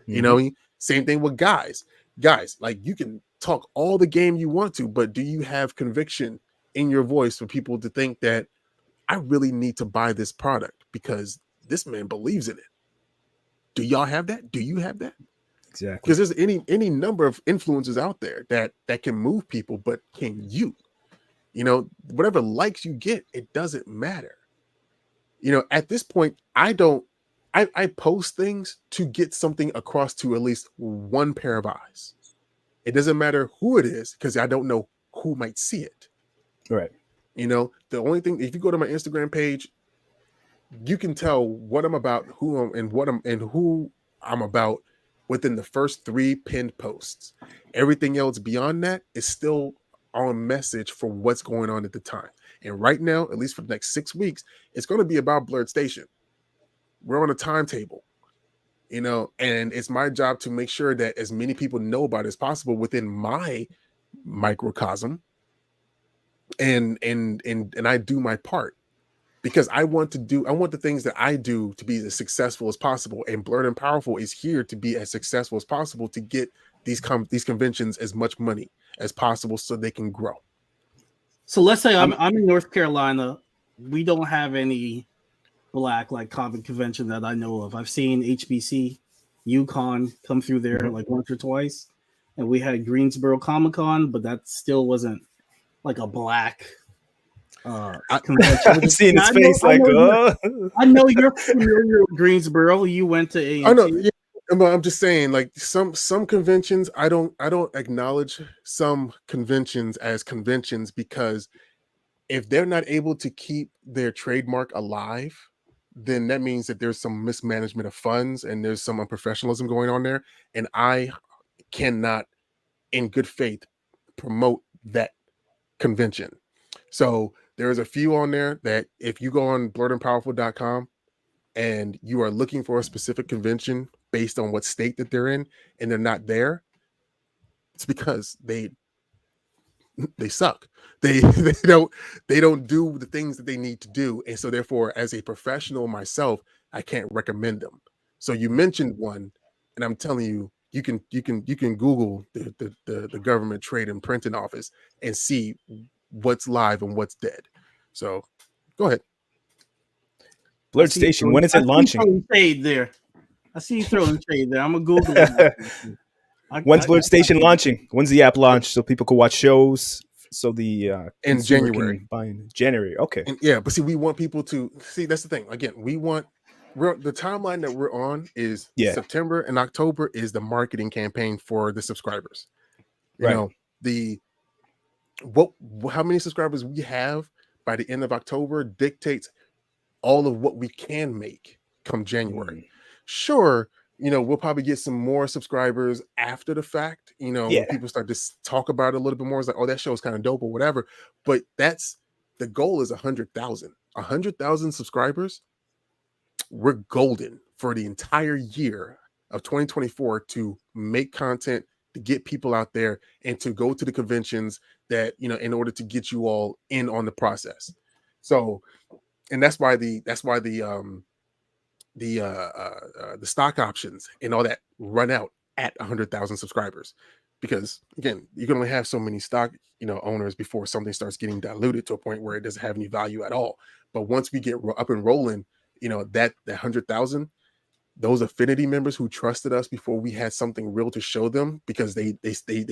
You know, same thing with guys. Guys, like, you can talk all the game you want to, but do you have conviction in your voice for people to think that I really need to buy this product because this man believes in it? Do y'all have that? Do you have that? Exactly. Because there's any number of influencers out there that can move people, but can you? You know, whatever likes you get, it doesn't matter. You know, at this point, I post things to get something across to at least one pair of eyes. It doesn't matter who it is because I don't know who might see it. Right. You know, the only thing, if you go to my Instagram page, you can tell what I'm about, who I'm about within the first 3 pinned posts. Everything else beyond that is still on message for what's going on at the time. And right now, at least for the next 6 weeks, it's going to be about Blerd Station. We're on a timetable, you know, and it's my job to make sure that as many people know about it as possible within my microcosm, and I do my part. Because I want the things that I do to be as successful as possible, and Blerd Powerful is here to be as successful as possible to get these conventions as much money as possible so they can grow. So let's say I'm in North Carolina. We don't have any black like comic convention that I know of. I've seen HBC, Yukon come through there like once or twice, and we had Greensboro Comic Con, but that still wasn't like a black convention. I'm seeing his face like, I know you're familiar with Greensboro. You went to A&T. I know, yeah, but I'm just saying, like, some conventions, I don't acknowledge some conventions as conventions because if they're not able to keep their trademark alive, then that means that there's some mismanagement of funds and there's some unprofessionalism going on there. And I cannot, in good faith, promote that convention. So there's a few on there that if you go on blerdandpowerful.com and you are looking for a specific convention based on what state that they're in and they're not there, it's because they suck. They don't do the things that they need to do, and so therefore, as a professional myself, I can't recommend them. So you mentioned one, and I'm telling you, you can Google the government trade and printing office and see what's live and what's dead. So go ahead. Blerd Station, when is it launching? Shade there. I see you throwing shade there. I'm gonna Google it. When's Blerd Station launching? When's the app launch so people can watch shows? So the in January, buy in January. Okay. And yeah, but see, we want people to see. That's the thing. Again, the timeline that we're on is September and October is the marketing campaign for the subscribers. You know, how many subscribers we have by the end of October dictates all of what we can make come January. Sure, you know, we'll probably get some more subscribers after the fact, you know, when people start to talk about it a little bit more. It's like, oh, that show is kind of dope or whatever. But that's the goal is 100,000. 100,000 subscribers. We're golden for the entire year of 2024 to make content, to get people out there, and to go to the conventions that, you know, in order to get you all in on the process. So, and that's why the stock options and all that run out at 100,000 subscribers, because again, you can only have so many stock, you know, owners before something starts getting diluted to a point where it doesn't have any value at all. But once we get up and rolling, you know, that 100,000, those affinity members who trusted us before we had something real to show them because they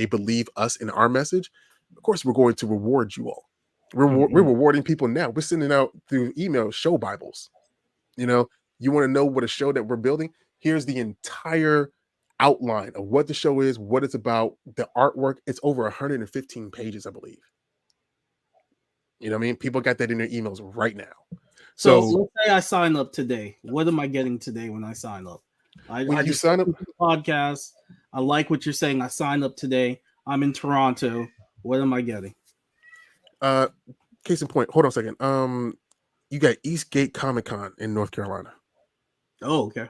believe us in our message. Of course, we're going to reward you all. We're rewarding people now. We're sending out through email show Bibles. You know, you want to know what a show that we're building? Here's the entire outline of what the show is, what it's about, the artwork. It's over 115 pages, I believe. You know what I mean? People got that in their emails right now. So let's say I sign up today. What am I getting today when I sign up? I just sign up the podcast. I like what you're saying. I sign up today. I'm in Toronto. What am I getting? Case in point. Hold on a second. You got Eastgate Comic Con in North Carolina. Oh, okay.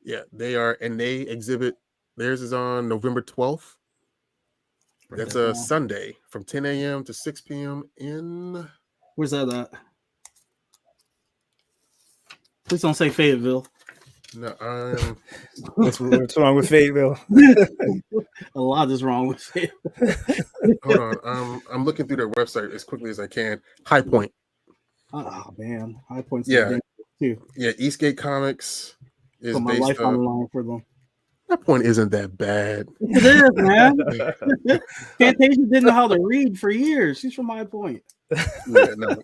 Yeah, they are, and they exhibit. Theirs is on November 12th. That's a Sunday from 10 a.m. to 6 p.m. in. Where's that at? Please don't say Fayetteville. No, what's wrong with Fayetteville? A lot is wrong with Fayetteville. Hold on. I'm looking through their website as quickly as I can. High Point. Oh man, High Point's too. Yeah, Eastgate Comics is put my based life on the line for them. That Point isn't that bad. It is, man. Fantasia didn't know how to read for years. She's from High Point. Yeah, no.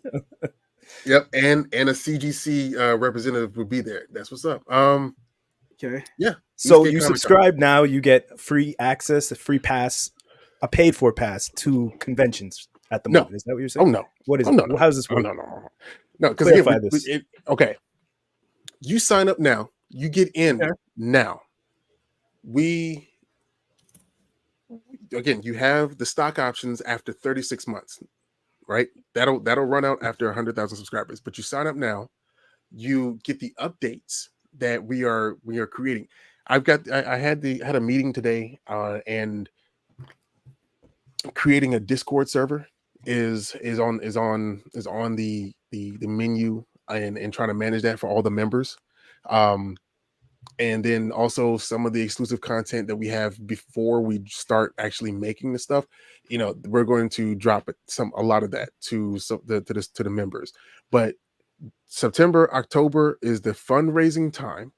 Yep, and a CGC representative will be there. That's what's up. Okay. Yeah. So you subscribe now, you get free access, a free pass, a paid for pass to conventions at the moment. Is that what you're saying? Oh no. What is it? No. How does this work? No, because okay. You sign up now. You get in now. You have the stock options after 36 months, right? That'll run out after 100,000 subscribers. But you sign up now, you get the updates that we are creating. I had a meeting today, and creating a Discord server is on the menu, and trying to manage that for all the members. And then also some of the exclusive content that we have before we start actually making the stuff, we're going to drop a lot of that to the members. But September, October is the fundraising time.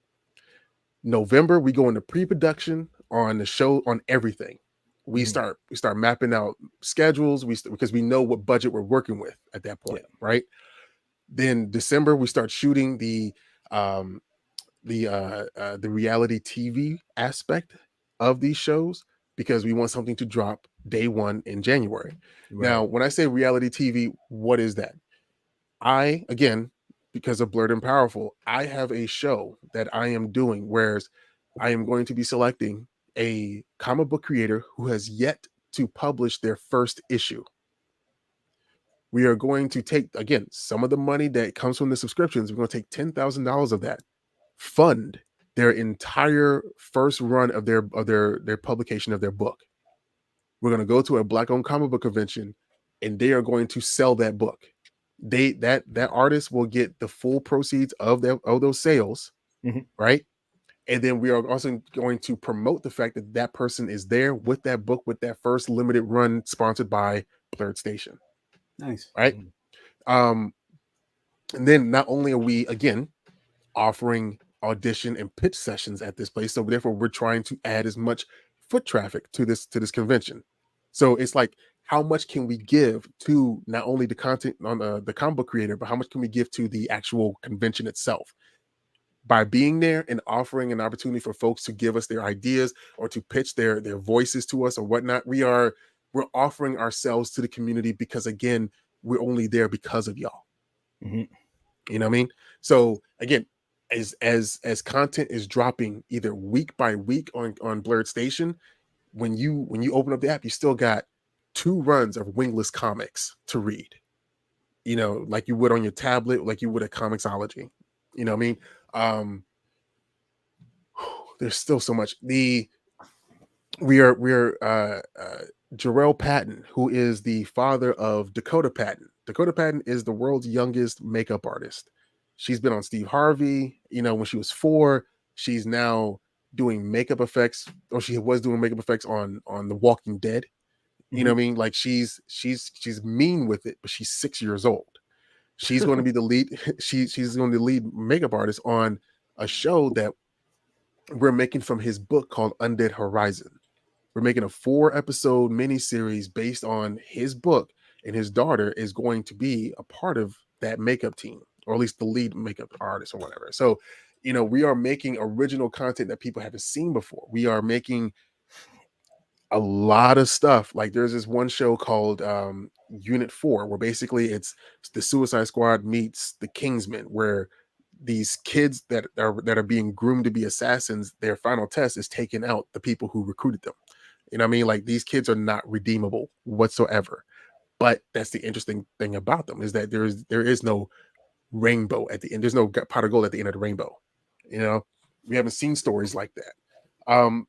November, we go into pre-production on the show, on everything. We start mapping out schedules. Because we know what budget we're working with at that point, right? Then December, we start shooting the reality TV aspect of these shows, because we want something to drop day one in January. Right. Now, when I say reality TV, what is that? Again, because of Blerd and Powerful, I have a show that I am doing, whereas I am going to be selecting a comic book creator who has yet to publish their first issue. We are going to take, again, some of the money that comes from the subscriptions. We're going to take $10,000 of that, fund their entire first run of their publication of their book. We're going to go to a Black-owned comic book convention, and they are going to sell that book. That artist will get the full proceeds of those sales, right? And then we are also going to promote the fact that that person is there with that book, with that first limited run sponsored by Blerd Station. Nice, right? And then not only are we again offering audition and pitch sessions at this place, so therefore we're trying to add as much foot traffic to this convention. So it's like, how much can we give to not only the content on the comic book creator, but how much can we give to the actual convention itself? By being there and offering an opportunity for folks to give us their ideas or to pitch their voices to us or whatnot, we're offering ourselves to the community, because again, we're only there because of y'all. You know what I mean? So again, as content is dropping either week by week on Blerd Station, when you open up the app, you still got 2 runs of wingless comics to read, like you would on your tablet, like you would at Comixology. You know what I mean? There's still so much. Jarrell Patton, who is the father of Dakota Patton. Dakota Patton is the world's youngest makeup artist. She's been on Steve Harvey, when she was 4. She's now doing makeup effects, or she was doing makeup effects on The Walking Dead. You know what I mean? Like she's mean with it, but she's 6 years old. She's going to be the lead. She's going to be the lead makeup artist on a show that we're making from his book called Undead Horizon. We're making a 4-episode miniseries based on his book, and his daughter is going to be a part of that makeup team, or at least the lead makeup artist or whatever. So, we are making original content that people haven't seen before. We are making a lot of stuff. Like there's this one show called Unit 4, where basically it's the Suicide Squad meets the Kingsmen, where these kids that are being groomed to be assassins, their final test is taking out the people who recruited them. You know what I mean? Like these kids are not redeemable whatsoever. But that's the interesting thing about them, is that there is no rainbow at the end. There's no pot of gold at the end of the rainbow. We haven't seen stories like that.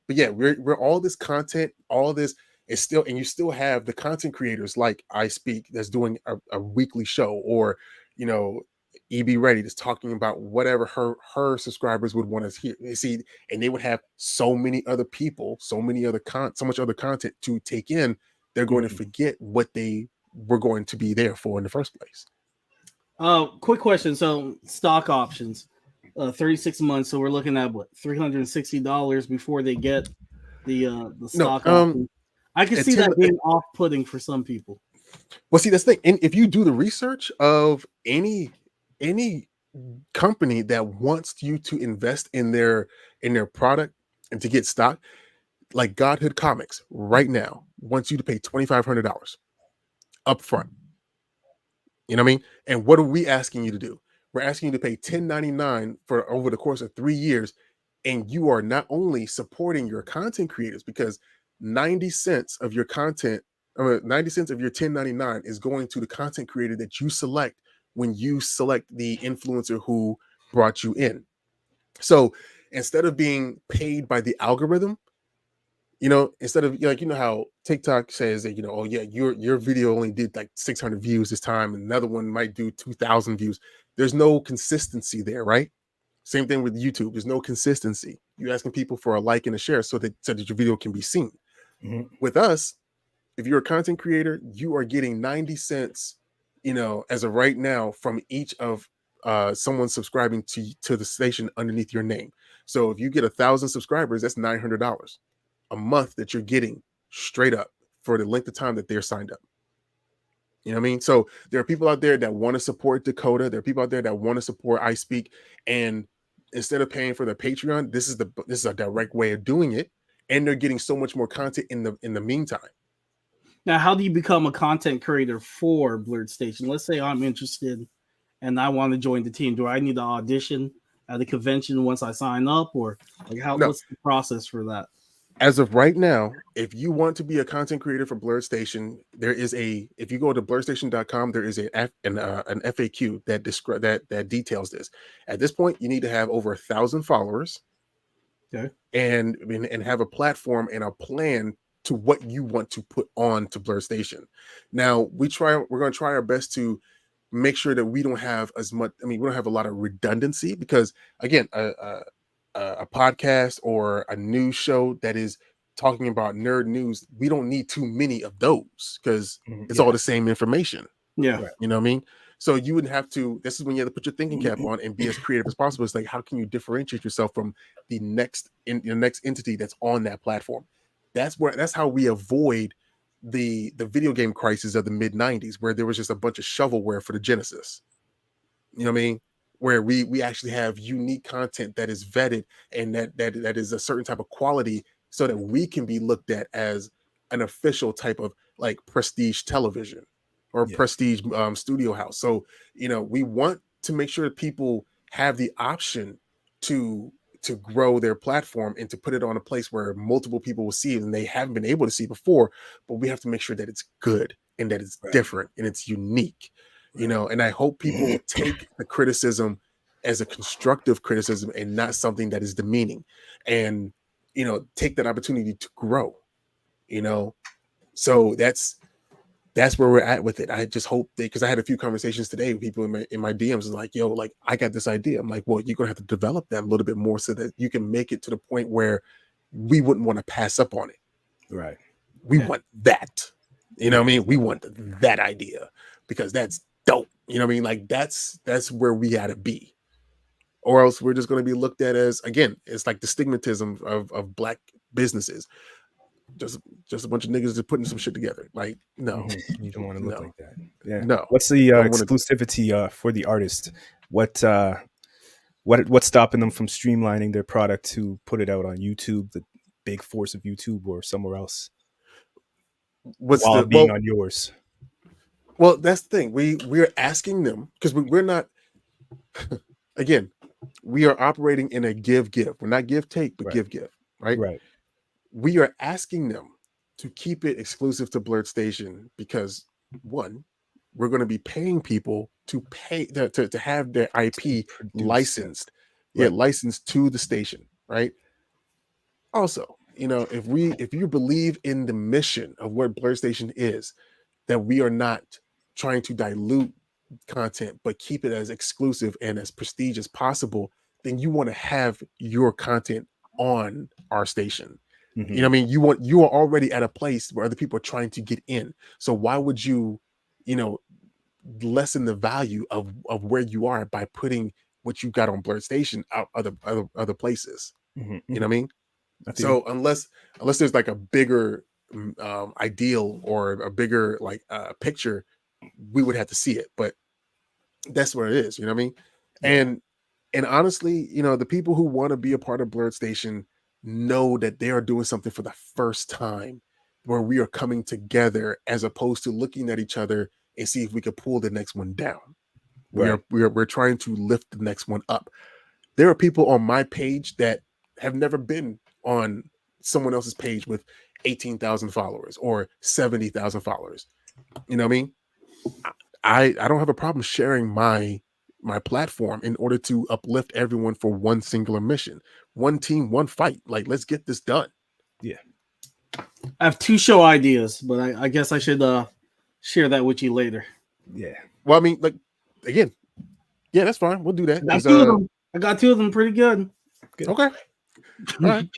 But yeah, we're all this content, all this is still, and you still have the content creators like I Speak that's doing a weekly show, or EB Ready that's talking about whatever her subscribers would want to hear. You see, and they would have so many other people, so much other content to take in. They're going to forget what they were going to be there for in the first place. Quick question. So stock options, 36 months. So we're looking at what, $360 before they get the stock option. I can see that being off-putting for some people. Well, see, that's the thing. And if you do the research of any company that wants you to invest in their product and to get stock, like Godhood Comics right now wants you to pay $2,500 up front. You know what I mean? And what are we asking you to do? We're asking you to pay $10.99 for over the course of 3 years. And you are not only supporting your content creators, because 90 cents of your content, 90 cents of your $10.99 is going to the content creator that you select when you select the influencer who brought you in. So instead of being paid by the algorithm, instead of how TikTok says that, oh yeah, your video only did like 600 views this time, and another one might do 2,000 views. There's no consistency there, right? Same thing with YouTube. There's no consistency. You're asking people for a like and a share so that your video can be seen. Mm-hmm. With us, if you're a content creator, you are getting 90 cents, as of right now, from each of someone subscribing to the station underneath your name. So if you get 1,000 subscribers, that's $900 a month that you're getting straight up for the length of time that they're signed up. You know what I mean? So there are people out there that want to support Dakota. There are people out there that want to support I Speak. And instead of paying for their Patreon, this is a direct way of doing it. And they're getting so much more content in the meantime. Now, how do you become a content creator for Blerd Station? Let's say I'm interested and I want to join the team. Do I need to audition at the convention once I sign up, or what's the process for that? As of right now, if you want to be a content creator for Blerd Station, if you go to blerdstation.com, there is an FAQ that details this. At this point, you need to have over 1,000 followers, okay, and have a platform and a plan to what you want to put on to Blerd Station. Now, we're going to try our best to make sure that we don't have as much. We don't have a lot of redundancy, because again, a podcast or a news show that is talking about nerd news, we don't need too many of those, because it's all the same information. Yeah. You know what I mean? So you would have to, this is when you have to put your thinking cap on and be as creative as possible. It's like, how can you differentiate yourself from the next entity that's on that platform? That's how we avoid the video game crisis of the mid-90s, where there was just a bunch of shovelware for the Genesis. You know what I mean? Where we actually have unique content that is vetted, and that is a certain type of quality, so that we can be looked at as an official type of like prestige television or prestige studio house. So, we want to make sure that people have the option to grow their platform and to put it on a place where multiple people will see it, and they haven't been able to see before, but we have to make sure that it's good and that it's different and it's unique. And I hope people take the criticism as a constructive criticism and not something that is demeaning, and, take that opportunity to grow, so that's where we're at with it. I just hope that, because I had a few conversations today with people in my DMs, like, yo, like, I got this idea. I'm like, well, you're going to have to develop that a little bit more so that you can make it to the point where we wouldn't want to pass up on it. Right. We want that, what I mean? We want that idea, because that's dope. Like that's where we gotta be or else we're just going to be looked at as, again, it's like the stigmatism of black businesses. Just a bunch of niggas just putting some shit together. Like, no, You don't want to look like that. Yeah. No. What's the Don't wanna- exclusivity for the artist? What's stopping them from streamlining their product to put it out on YouTube, the big force of YouTube, or somewhere else? While being on yours. Well, that's the thing. We're asking them, because we're not. Again, we are operating in a give. We're not give take, but Right. give. Right. Right. We are asking them to keep it exclusive to Blerd Station because, one, we're going to be paying people to pay to have their IP licensed, Right. licensed to the station, right? Also, if you believe in the mission of what Blerd Station is, that we are not trying to dilute content, but keep it as exclusive and as prestige as possible, then you want to have your content on our station. Mm-hmm. You know what I mean? You are already at a place where other people are trying to get in. So why would you, lessen the value of where you are by putting what you got on Blerd Station out other places? Mm-hmm. You know what I mean? So unless there's like a bigger ideal or a bigger picture, we would have to see it. But that's what it is. You know what I mean? Yeah. And honestly, the people who want to be a part of Blerd Station know that they are doing something for the first time, where we are coming together as opposed to looking at each other and see if we could pull the next one down. Right. We're trying to lift the next one up. There are people on my page that have never been on someone else's page with 18,000 followers or 70,000 followers. You know what I mean? I don't have a problem sharing my platform in order to uplift everyone for one singular mission, one team, one fight. Like, let's get this done. Yeah. I have 2 show ideas, but I guess I should share that with you later. Yeah. Well, I mean, again, yeah, that's fine. We'll do that. I got 2 of them pretty good. Okay. All right.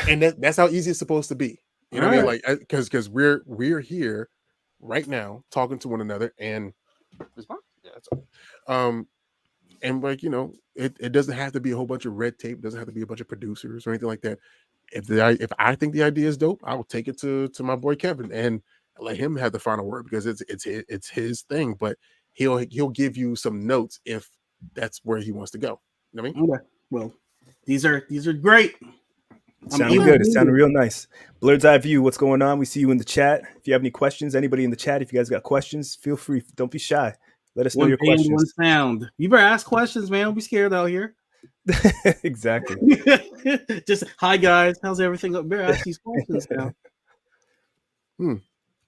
And that's how easy it's supposed to be. You know what I mean? Like, because we're here right now talking to one another, and that's all. And it doesn't have to be a whole bunch of red tape. It doesn't have to be a bunch of producers or anything like that. If I think the idea is dope, I will take it to my boy Kevin and let him have the final word, because it's his thing. But he'll give you some notes if that's where he wants to go. You know what I mean? Okay. Well, these are great. Sounding good. It sounded real nice. Blerd's Eye View, what's going on? We see you in the chat. If you have any questions, anybody in the chat, if you guys got questions, feel free. Don't be shy. Let us know your questions. One sound. You better ask questions, man. Don't be scared out here. Exactly. Just, hi guys, how's everything? Better ask these questions now.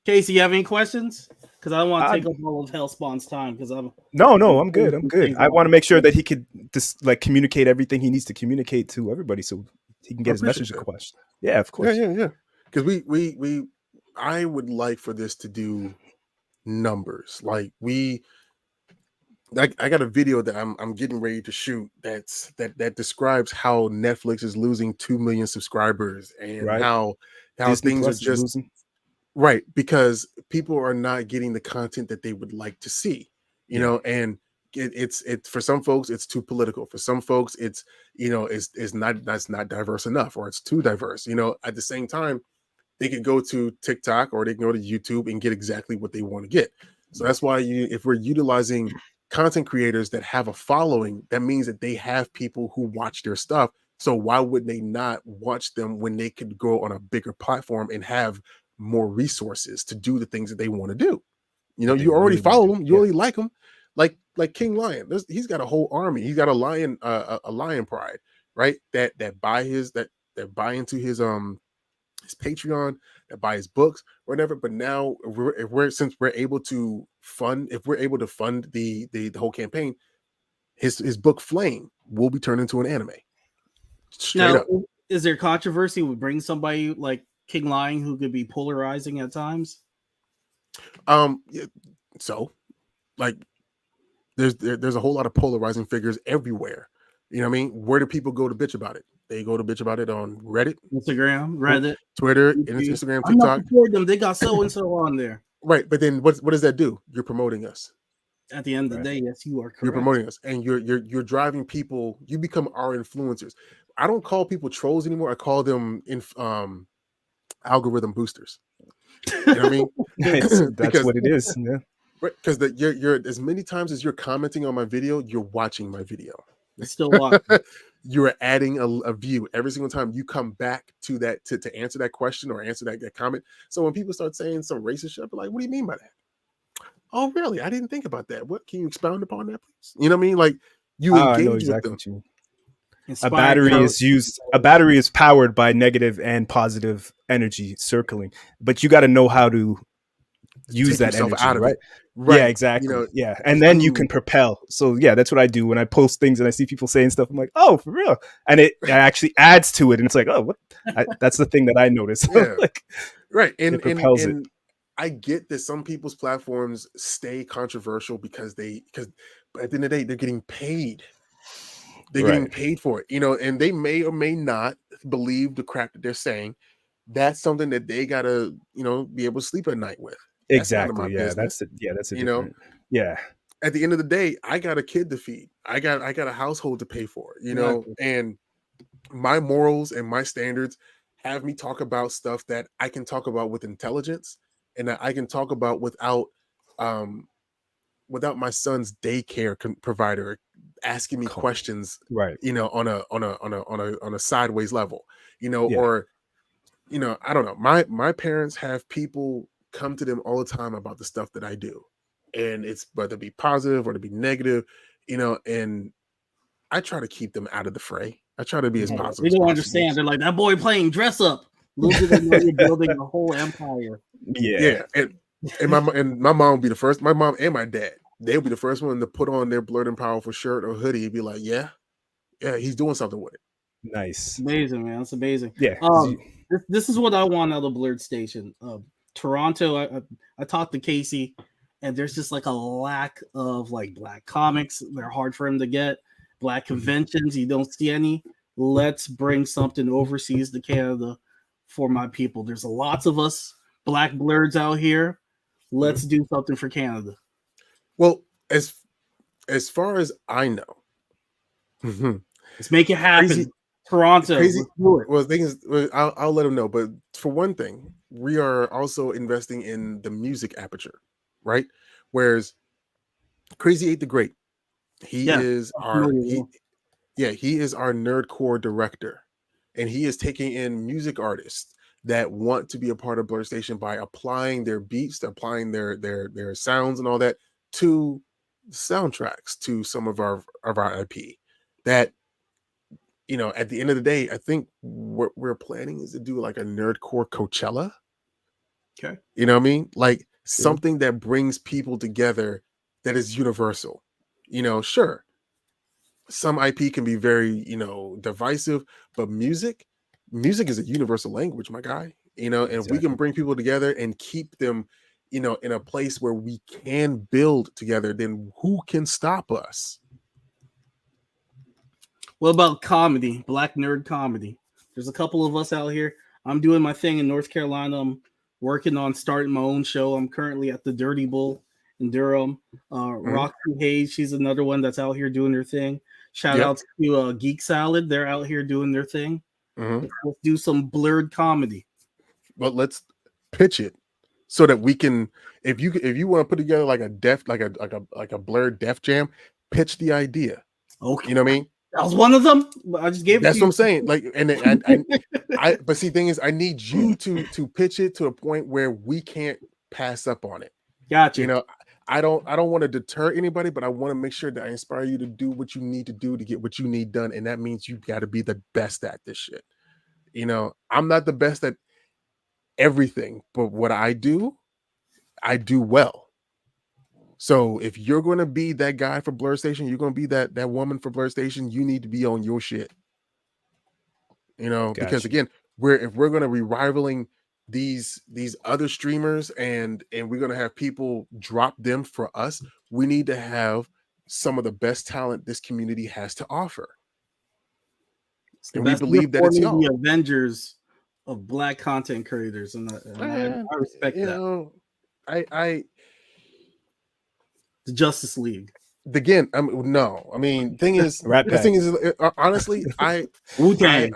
Casey, you have any questions? Because I don't want to take up all of Hellspawn's time. Because I'm I'm good. I want to make sure that he could just communicate everything he needs to communicate to everybody, so he can get his message across. Yeah, of course. Yeah. Because I would like for this to do numbers. Like I got a video that I'm getting ready to shoot that describes how Netflix is losing 2 million subscribers, and how Disney things Plus are just losing. Right, because people are not getting the content that they would like to see, you know, and it's for some folks it's too political. For some folks it's that's not diverse enough, or it's too diverse. At the same time, they could go to TikTok or they can go to YouTube and get exactly what they want to get. So that's why if we're utilizing content creators that have a following, that means that they have people who watch their stuff. So why would they not watch them when they could go on a bigger platform and have more resources to do the things that they want to do? You already follow them, you already like them, like King Lion. He's got a whole army. He's got a lion pride, right? That buy into his Patreon, that buy his books, whatever. But now since we're able to fund the whole campaign, his book Flame will be turned into an anime. Straight up. Is there controversy with bring somebody like King Lion who could be polarizing at times? So there's a whole lot of polarizing figures everywhere. You know what I mean? Where do people go to bitch about it? They go to bitch about it on Reddit, Instagram, Reddit, Twitter, Instagram, TikTok. I'm not supporting them. They got so and so on there. Right, but then what does that do? You're promoting us. At the end of the day, yes, you are correct. You're promoting us, and you're driving people. You become our influencers. I don't call people trolls anymore. I call them algorithm boosters. You know what I mean? That's Because what it is. Yeah. because you're as many times as you're commenting on my video, you're watching my video. Still watching. You're adding a view every single time you come back to that to answer that question or answer that comment. So when people start saying some racist shit, I'm like, what do you mean by that? Oh, really? I didn't think about that. What can you expound upon that, please? You know what I mean? Like you engage I know with exactly them. what you mean. Inspired A battery is powered by negative and positive energy circling, but you got to know how to use Take that yourself energy, out of right? it. Right. Yeah, exactly. You know, yeah, and then you can propel. So yeah, that's what I do when I post things and I see people saying stuff. I'm like, oh, for real, and it actually adds to it, and it's like, oh, what? That's the thing that I notice. Yeah. Like, right. And it propels it. I get that some people's platforms stay controversial because at the end of the day, they're getting paid. They're getting paid for it, you know, and they may or may not believe the crap that they're saying. That's something that they gotta, you know, be able to sleep at night with. That's none of my Exactly. Yeah, business. that's a you different. know, Yeah, at the end of the day, I got a kid to feed. I got a household to pay for, you know, Exactly. and my morals and my standards have me talk about stuff that I can talk about with intelligence and that I can talk about um without my son's daycare provider asking me questions, right. you know, on a sideways level, you know, Yeah, or you know, I don't know. My parents have people come to them all the time about the stuff that I do, and it's whether it be positive or to be negative, you know, and I try to keep them out of the fray. I try to be as positive They as don't possible. understand. They're like, that boy playing dress up. Little do they know you're building a whole empire. Yeah, and my mom will be the first. My mom and my dad, they'll be the first one to put on their Blerd Powerful shirt or hoodie and be like, yeah, he's doing something with it. nice. Amazing, man. It's amazing. Yeah, This is what I want out of Blerd Station. Toronto, I talked to Casey, and there's just like a lack of like black comics. They're hard for him to get. Black conventions, you don't see any. Let's bring something overseas to Canada for my people. There's lots of us black blerds out here. Let's do something for Canada. Well, as far as I know, let's make it happen. Toronto, crazy. Let's do it. Well, the thing is, I'll let them know. But for one thing, we are also investing in the music aperture, right? Whereas Crazy 8 the Great, he is our nerdcore director, and he is taking in music artists that want to be a part of Blerd Station by applying their beats, applying their sounds and all that to soundtracks to some of our IP. That, you know, at the end of the day, I think what we're planning is to do like a nerdcore Coachella. Okay. You know what I mean? Like something that brings people together that is universal. You know, sure, some IP can be very, you know, divisive, but music is a universal language, my guy. You know, and if we can bring people together and keep them, you know, in a place where we can build together, then who can stop us? What about comedy? Black nerd comedy. There's a couple of us out here. I'm doing my thing in North Carolina. I'm working on starting my own show. I'm currently at the Dirty Bull in Durham. Roxy Hayes, she's another one that's out here doing her thing. Shout out to Geek Salad. They're out here doing their thing. Let's do some blurred comedy. But let's pitch it so that we can, if you want to put together like a Blerd Def Jam, pitch the idea. Okay. You know what I mean? That was one of them. I just gave. That's what I'm saying. Like, and I but see, thing is, I need you to pitch it to a point where we can't pass up on it. Gotcha. You know, I don't want to deter anybody, but I want to make sure that I inspire you to do what you need to do to get what you need done, and that means you got to be the best at this shit. You know, I'm not the best at everything, but what I do well. So if you're going to be that guy for Blerd Station, you're going to be that woman for Blerd Station, you need to be on your shit. You know, because again, if we're going to be rivaling these other streamers and we're going to have people drop them for us, we need to have some of the best talent this community has to offer. And we believe that it's y'all. The Avengers of black content creators, and I respect that. Know, The Justice League. Again, no. I mean, thing is, honestly, Wu-Tang.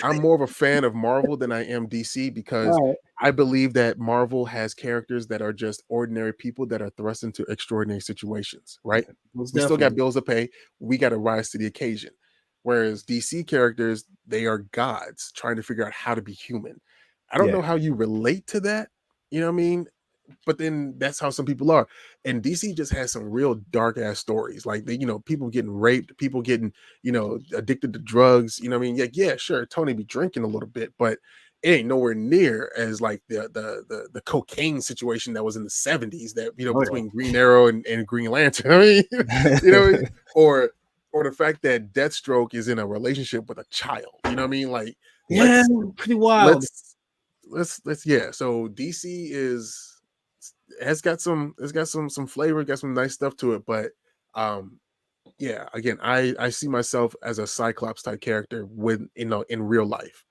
I'm more of a fan of Marvel than I am DC because I believe that Marvel has characters that are just ordinary people that are thrust into extraordinary situations, right? We still got bills to pay. We got to rise to the occasion. Whereas DC characters, they are gods trying to figure out how to be human. I don't know how you relate to that. You know what I mean? But then that's how some people are. And DC just has some real dark ass stories. Like people getting raped, people getting, addicted to drugs. You know what I mean? Yeah, sure. Tony be drinking a little bit, but it ain't nowhere near as like the cocaine situation that was in the 70s that, between Green Arrow and Green Lantern. I mean, or the fact that Deathstroke is in a relationship with a child. You know what I mean? Like, pretty wild. Let's So DC has got some flavor, got some nice stuff to it, but again, I see myself as a Cyclops type character in real life.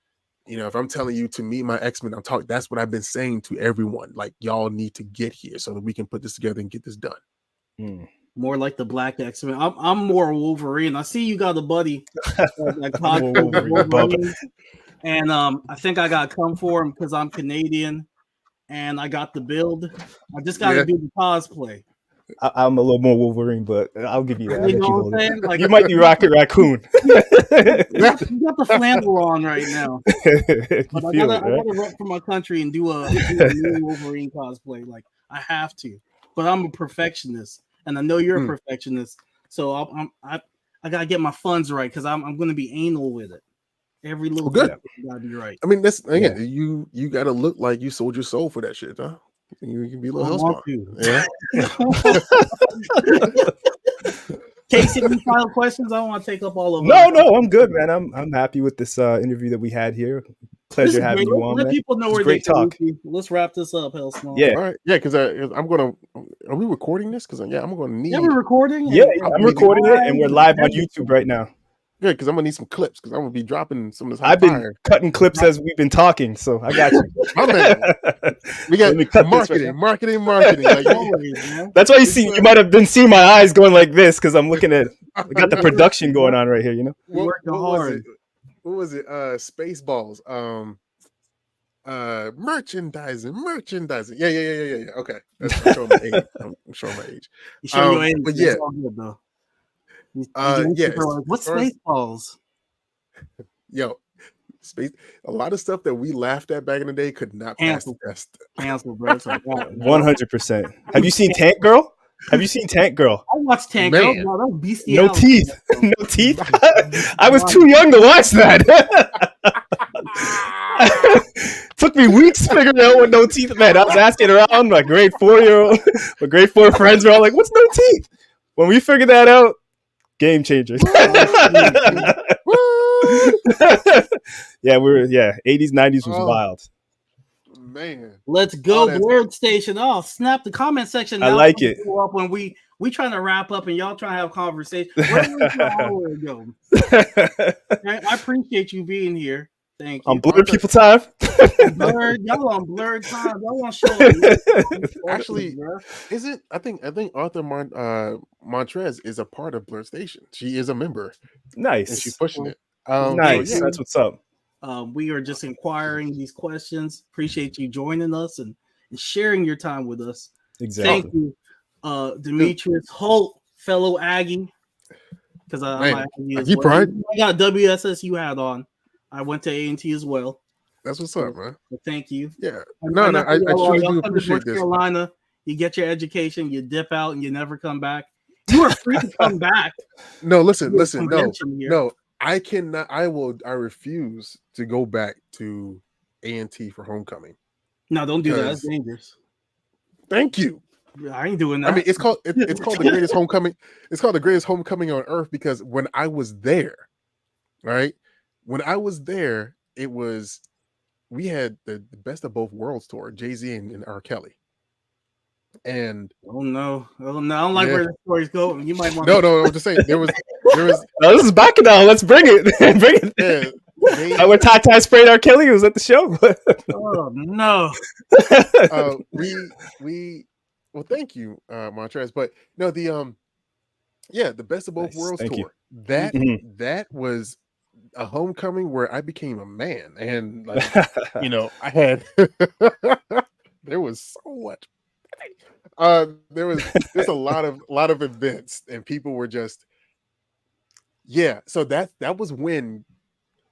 If I'm telling you to meet my X-Men, that's what I've been saying to everyone. Like, y'all need to get here so that we can put this together and get this done. More like the Black X-Men. I'm more Wolverine. I see you got a buddy Wolverine. And I think I got to come for him because I'm Canadian and I got the build. I just got to do the cosplay. I'm a little more Wolverine, but I'll give you that. You know what I'm saying? Like, you might be Rocket Raccoon. You got the flannel on right now. But I gotta rep for my country and do a new Wolverine cosplay. Like, I have to. But I'm a perfectionist, and I know you're a perfectionist. So I gotta get my funds right because I'm gonna be anal with it. Every little bit gotta be right. I mean, that's again, you gotta look like you sold your soul for that shit, huh? You can be a little hellspawn. Yeah. Casey, any final questions? I don't want to take up all of them. No, I'm good, man. I'm happy with this interview that we had here. Pleasure having you on. Let people know where great talk. Let's wrap this up, Hellspawn. Yeah, all right. Yeah, because I'm gonna. Are we recording this? Because I'm gonna need. Yeah, we're recording. Yeah, I'm recording it, and we're live on YouTube right now. Yeah, because I'm gonna need some clips because I'm gonna be dropping some of this. I've been cutting clips as we've been talking, so I got you. My man. We got marketing. Like, that's why you might have been seeing my eyes going like this because I'm looking at. We got the production going on right here, Working hard. What was it? Spaceballs. Merchandising. Yeah. Okay, I'm showing my age. You show your age, but yeah. What's Spaceballs? Yo, a lot of stuff that we laughed at back in the day could not pass the test. Cancel, bro. 100%. Have you seen Tank Girl? I watched Tank Girl. No, that was bestiality. No teeth. No teeth. I was too young to watch that. Took me weeks figuring out what no teeth meant. I was asking around my grade 4-year-old, my grade 4 friends were all like, "What's no teeth?" When we figured that out, game changers. Yeah, 80s, 90s was wild. Man, let's go, Blerd Station. Oh, snap the comment section. I like it. Up when we trying to wrap up and y'all trying to have conversation. Where go? I appreciate you being here. Thank you. On Blerd people time. Y'all on Blerd time. Y'all want to show. Actually, isn't I think Arthur Montrez is a part of Blerd Station. She is a member. Nice. And she's pushing it. Nice. So that's what's up. We are just inquiring these questions. Appreciate you joining us and sharing your time with us. Exactly. Thank you, Demetrius Holt, fellow Aggie. Because I got a WSSU hat on. I went to A&T as well. That's what's up, man. So thank you. Yeah. I truly do appreciate this. Carolina, you get your education, you dip out, and you never come back. You are free to come back. No, listen. No. I cannot. I refuse to go back to A&T for homecoming. No, don't do that. That's dangerous. Thank you. I ain't doing that. I mean, it's called the greatest homecoming. It's called the greatest homecoming on earth because when I was there, right? When I was there, we had the best of both worlds tour, Jay-Z and R. Kelly. And oh no, I don't like where the stories go. You might want no. I'm just saying there was. No, this is back now. Let's bring it. Yeah, when Ty sprayed R. Kelly was at the show. Oh no. Well, thank you, Montrez. But no, the Best of Both Nice. Worlds Thank you. tour. That Mhm. that was a homecoming where I became a man, and like I had there was so much. There's a lot of events, and people were just So that was when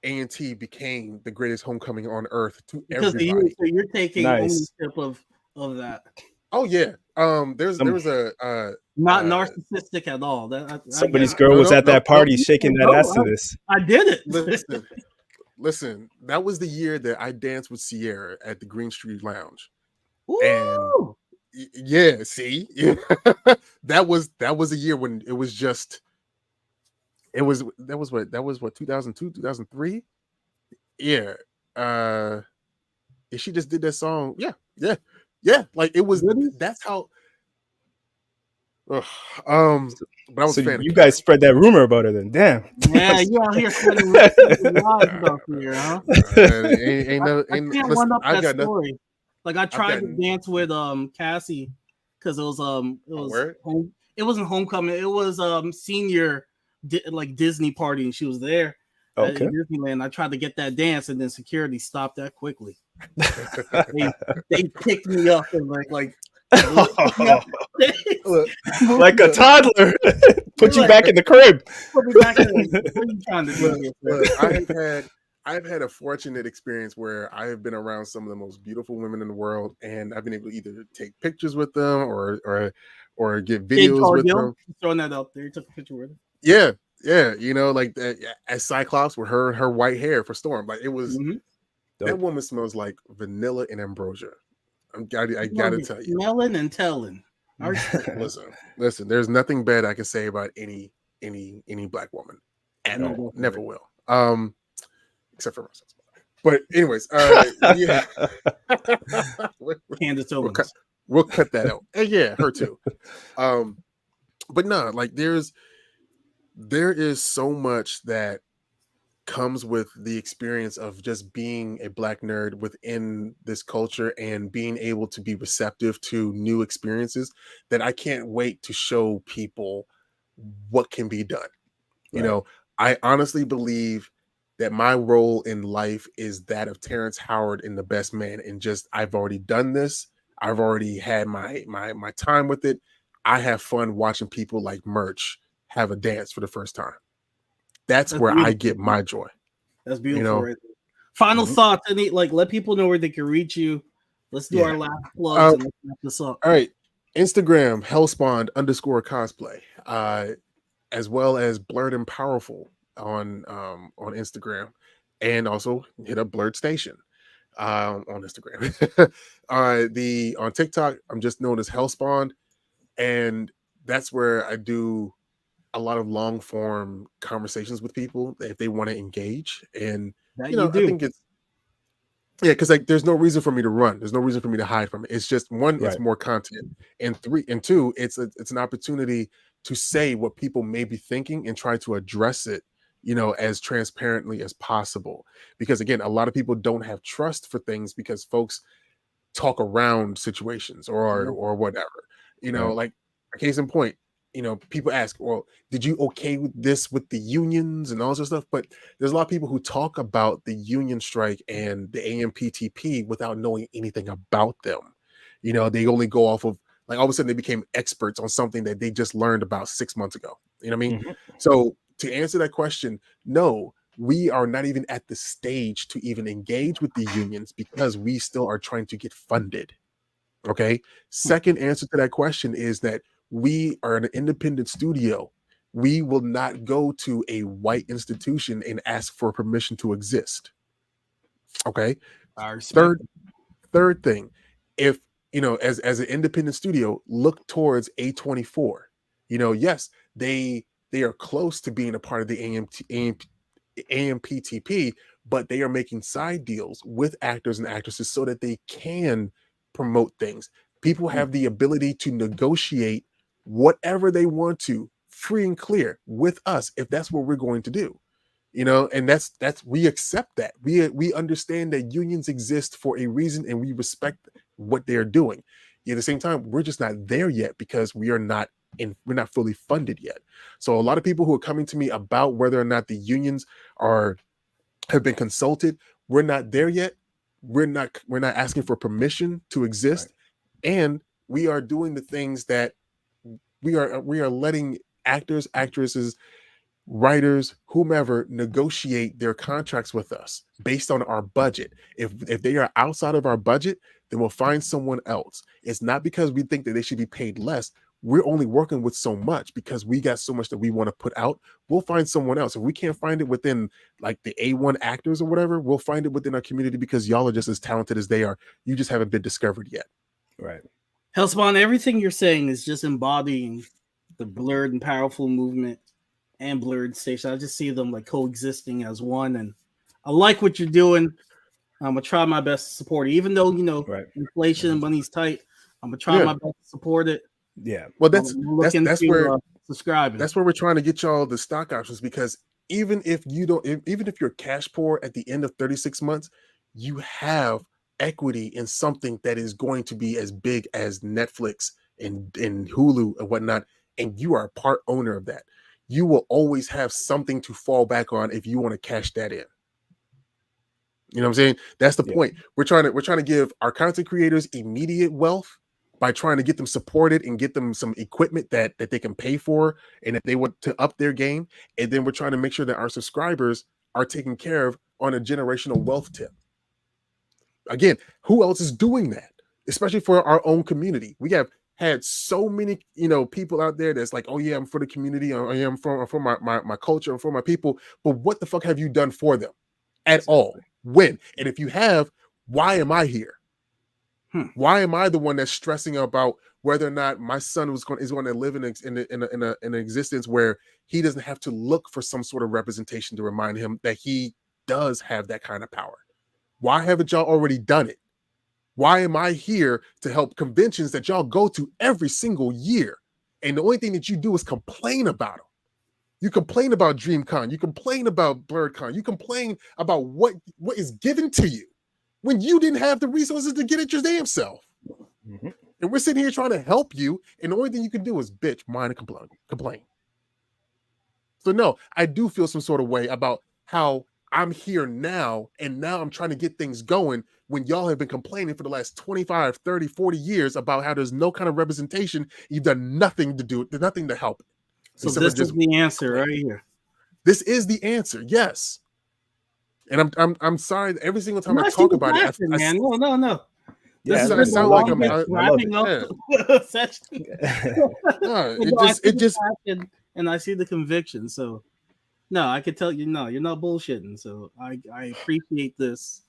A&T became the greatest homecoming on earth to Because of you, everybody. so you're taking Nice. ownership of that. Oh yeah. There Some was a Not narcissistic at all. That I get somebody's it. girl no was no at no that no. party shaking that No, ass to this. I did it. Listen. That was the year that I danced with Sierra at the Green Street Lounge, and Ooh, yeah, see, that was a year when it was just that was what 2002 2003. Yeah, uh, and she just did that song. Yeah. Like it was. really? That's how. Ugh, um, but I was So a fan of you guys Cassie. spread that rumor about her then. Damn. Yeah, you out here spreading lies about here, huh? Ain't no I ain't. can't Listen, one up I've that got nothing. story. Like I I've tried got to dance with Cassie because it a was word. home. It wasn't homecoming. It was senior like Disney party, and she was there Okay. in Disneyland. I tried to get that dance, and then security stopped that quickly. They they picked me up and like lifted me up. Look, Moved Like me a look, toddler. They're Put you like, back in the crib. put me back in. Like, what are you trying to do look, here, look. sir? I've had a fortunate experience where I have been around some of the most beautiful women in the world, and I've been able to either take pictures with them or get Kid videos with Cargill, them. just throwing that out there. You took a picture with him. Yeah, yeah. Like that as Cyclops with her white hair for Storm. Like it was Mm-hmm. that Dope. woman smells like vanilla and ambrosia. I gotta tell you. Smelling and telling. I respect that. Listen. There's nothing bad I can say about any black woman I at know all. that's Never right. will. Except for myself. But anyways, yeah, Candace we'll cut Owens. we'll cut that out. And yeah, her too. Um, but no, like there is so much that comes with the experience of just being a black nerd within this culture and being able to be receptive to new experiences that I can't wait to show people what can be done. You Right. know, I honestly believe that my role in life is that of Terrence Howard in The Best Man, and just I've already done this. I've already had my time with it. I have fun watching people like Merch have a dance for the first time. That's That's where I beautiful. get my joy. That's You beautiful, know, right there. Final Mhm. thoughts. Any let people know where they can reach you. Let's do our Yeah. last plugs and let's wrap this up. all right. Instagram hellspawn_cosplay, as well as Blerd and Powerful on Instagram, and also hit up Blerd Station on Instagram. The on TikTok, I'm just known as Hellspawn, and that's where I do a lot of long form conversations with people if they want to engage. And That you I do. think it's because like there's no reason for me to run. There's no reason for me to hide from it. It's just one, it's Right. more content, and two, it's an opportunity to say what people may be thinking and try to address it, as transparently as possible. Because again, a lot of people don't have trust for things because folks talk around situations or Yeah. or whatever. Right. Like a case in point, people ask, well, did you okay with this with the unions and all this stuff? But there's a lot of people who talk about the union strike and the AMPTP without knowing anything about them. They only go off of like all of a sudden they became experts on something that they just learned about 6 months ago. You know what I mean? Mhm. So to answer that question, no, we are not even at the stage to even engage with the unions because we still are trying to get funded. Okay. Second answer to that question is that we are an independent studio. We will not go to a white institution and ask for permission to exist. Okay. I respect Third, it. third thing, if as an independent studio, look towards A24. Yes, they are close to being a part of the AMPTP, but they are making side deals with actors and actresses so that they can promote things. People have the ability to negotiate whatever they want to, free and clear, with us if that's what we're going to do. And that's we accept that. We understand that unions exist for a reason and we respect what they're doing. At the same time, we're just not there yet because we're not fully funded yet. So a lot of people who are coming to me about whether or not the unions have been consulted, we're not there yet. We're not asking for permission to exist, and we are doing the things that we are letting actors, actresses, writers, whomever negotiate their contracts with us based on our budget. If they are outside of our budget, then we'll find someone else. It's not because we think that they should be paid less. We're only working with so much because we got so much that we want to put out. We'll find someone else. If we can't find it within like the A1 actors or whatever, we'll find it within our community because y'all are just as talented as they are. You just haven't been discovered yet. Right. Hellspawn, everything you're saying is just embodying the Blerd and Powerful movement and Blerd Station. I just see them like coexisting as one, and I like what you're doing. I'm gonna try my best to support it, even though inflation and money's tight. I'm gonna try my best to support it. Yeah. Well, that's where subscribing. That's where we're trying to get y'all the stock options, because even if you're cash poor at the end of 36 months, you have equity in something that is going to be as big as Netflix and Hulu and whatnot, and you are a part owner of that. You will always have something to fall back on if you want to cash that in. You know what I'm saying? That's the point. We're trying to give our content creators immediate wealth by trying to get them supported and get them some equipment that they can pay for, and if they want to up their game. And then we're trying to make sure that our subscribers are taken care of on a generational wealth tip. Again, who else is doing that? Especially for our own community. We have had so many, people out there that's like, oh yeah, I'm for the community. I'm for my culture. I'm for my people. But what the fuck have you done for them at all? When? And if you have, why am I here? Why am I the one that's stressing about whether or not my son is going to live in an existence where he doesn't have to look for some sort of representation to remind him that he does have that kind of power? Why haven't y'all already done it? Why am I here to help conventions that y'all go to every single year, and the only thing that you do is complain about them? You complain about DreamCon, you complain about BlerdCon, you complain about what is given to you when you didn't have the resources to get it your damn self. Mm-hmm. And we're sitting here trying to help you, and the only thing you can do is bitch, whine, and complain. So no, I do feel some sort of way about how I'm here now, and now I'm trying to get things going when y'all have been complaining for the last 25, 30, 40 years about how there's no kind of representation. You've done nothing to do it, nothing to help. So this is the answer right here. This is the answer, yes. And I'm sorry. Every single time I talk about it, man. No. This I sound like I'm wrapping up the session. It just and I see the conviction. So no, I could tell you, no, you're not bullshitting. So I appreciate this.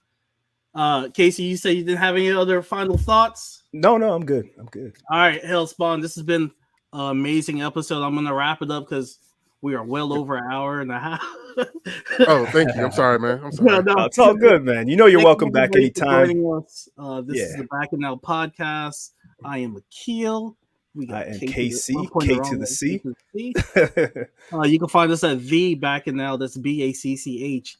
Casey, you say you didn't have any other final thoughts? No, I'm good. All right, Hellspawn, this has been an amazing episode. I'm gonna wrap it up because we are well over an hour and a half. Oh, thank you. I'm sorry, man. I'm sorry. No, it's all good, man. You're welcome back anytime. This is the Back and Now podcast. I am Akil. I am KC, K to the C. You can find us at the Back and Now. That's BACCHANAL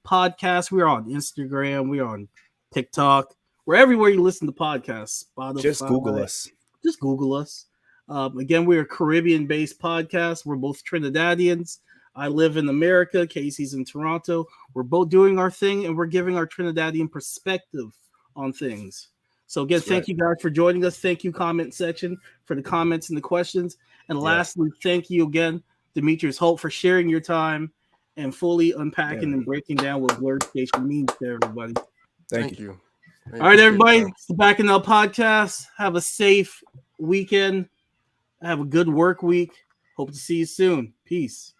podcast. We're on Instagram. We're on TikTok. We're everywhere you listen to podcasts. Spotify. Just Google us. Again, we're a Caribbean-based podcast. We're both Trinidadians. I live in America. Casey's in Toronto. We're both doing our thing, and we're giving our Trinidadian perspective on things. So again, thank you guys for joining us. Thank you, comment section, for the comments and the questions. And lastly, thank you again, Demetrius Holt, for sharing your time and fully unpacking and breaking down what Blerd Station means to everybody. Thank you. All right, everybody. It's the Back and Now podcast. Have a safe weekend. Have a good work week. Hope to see you soon. Peace.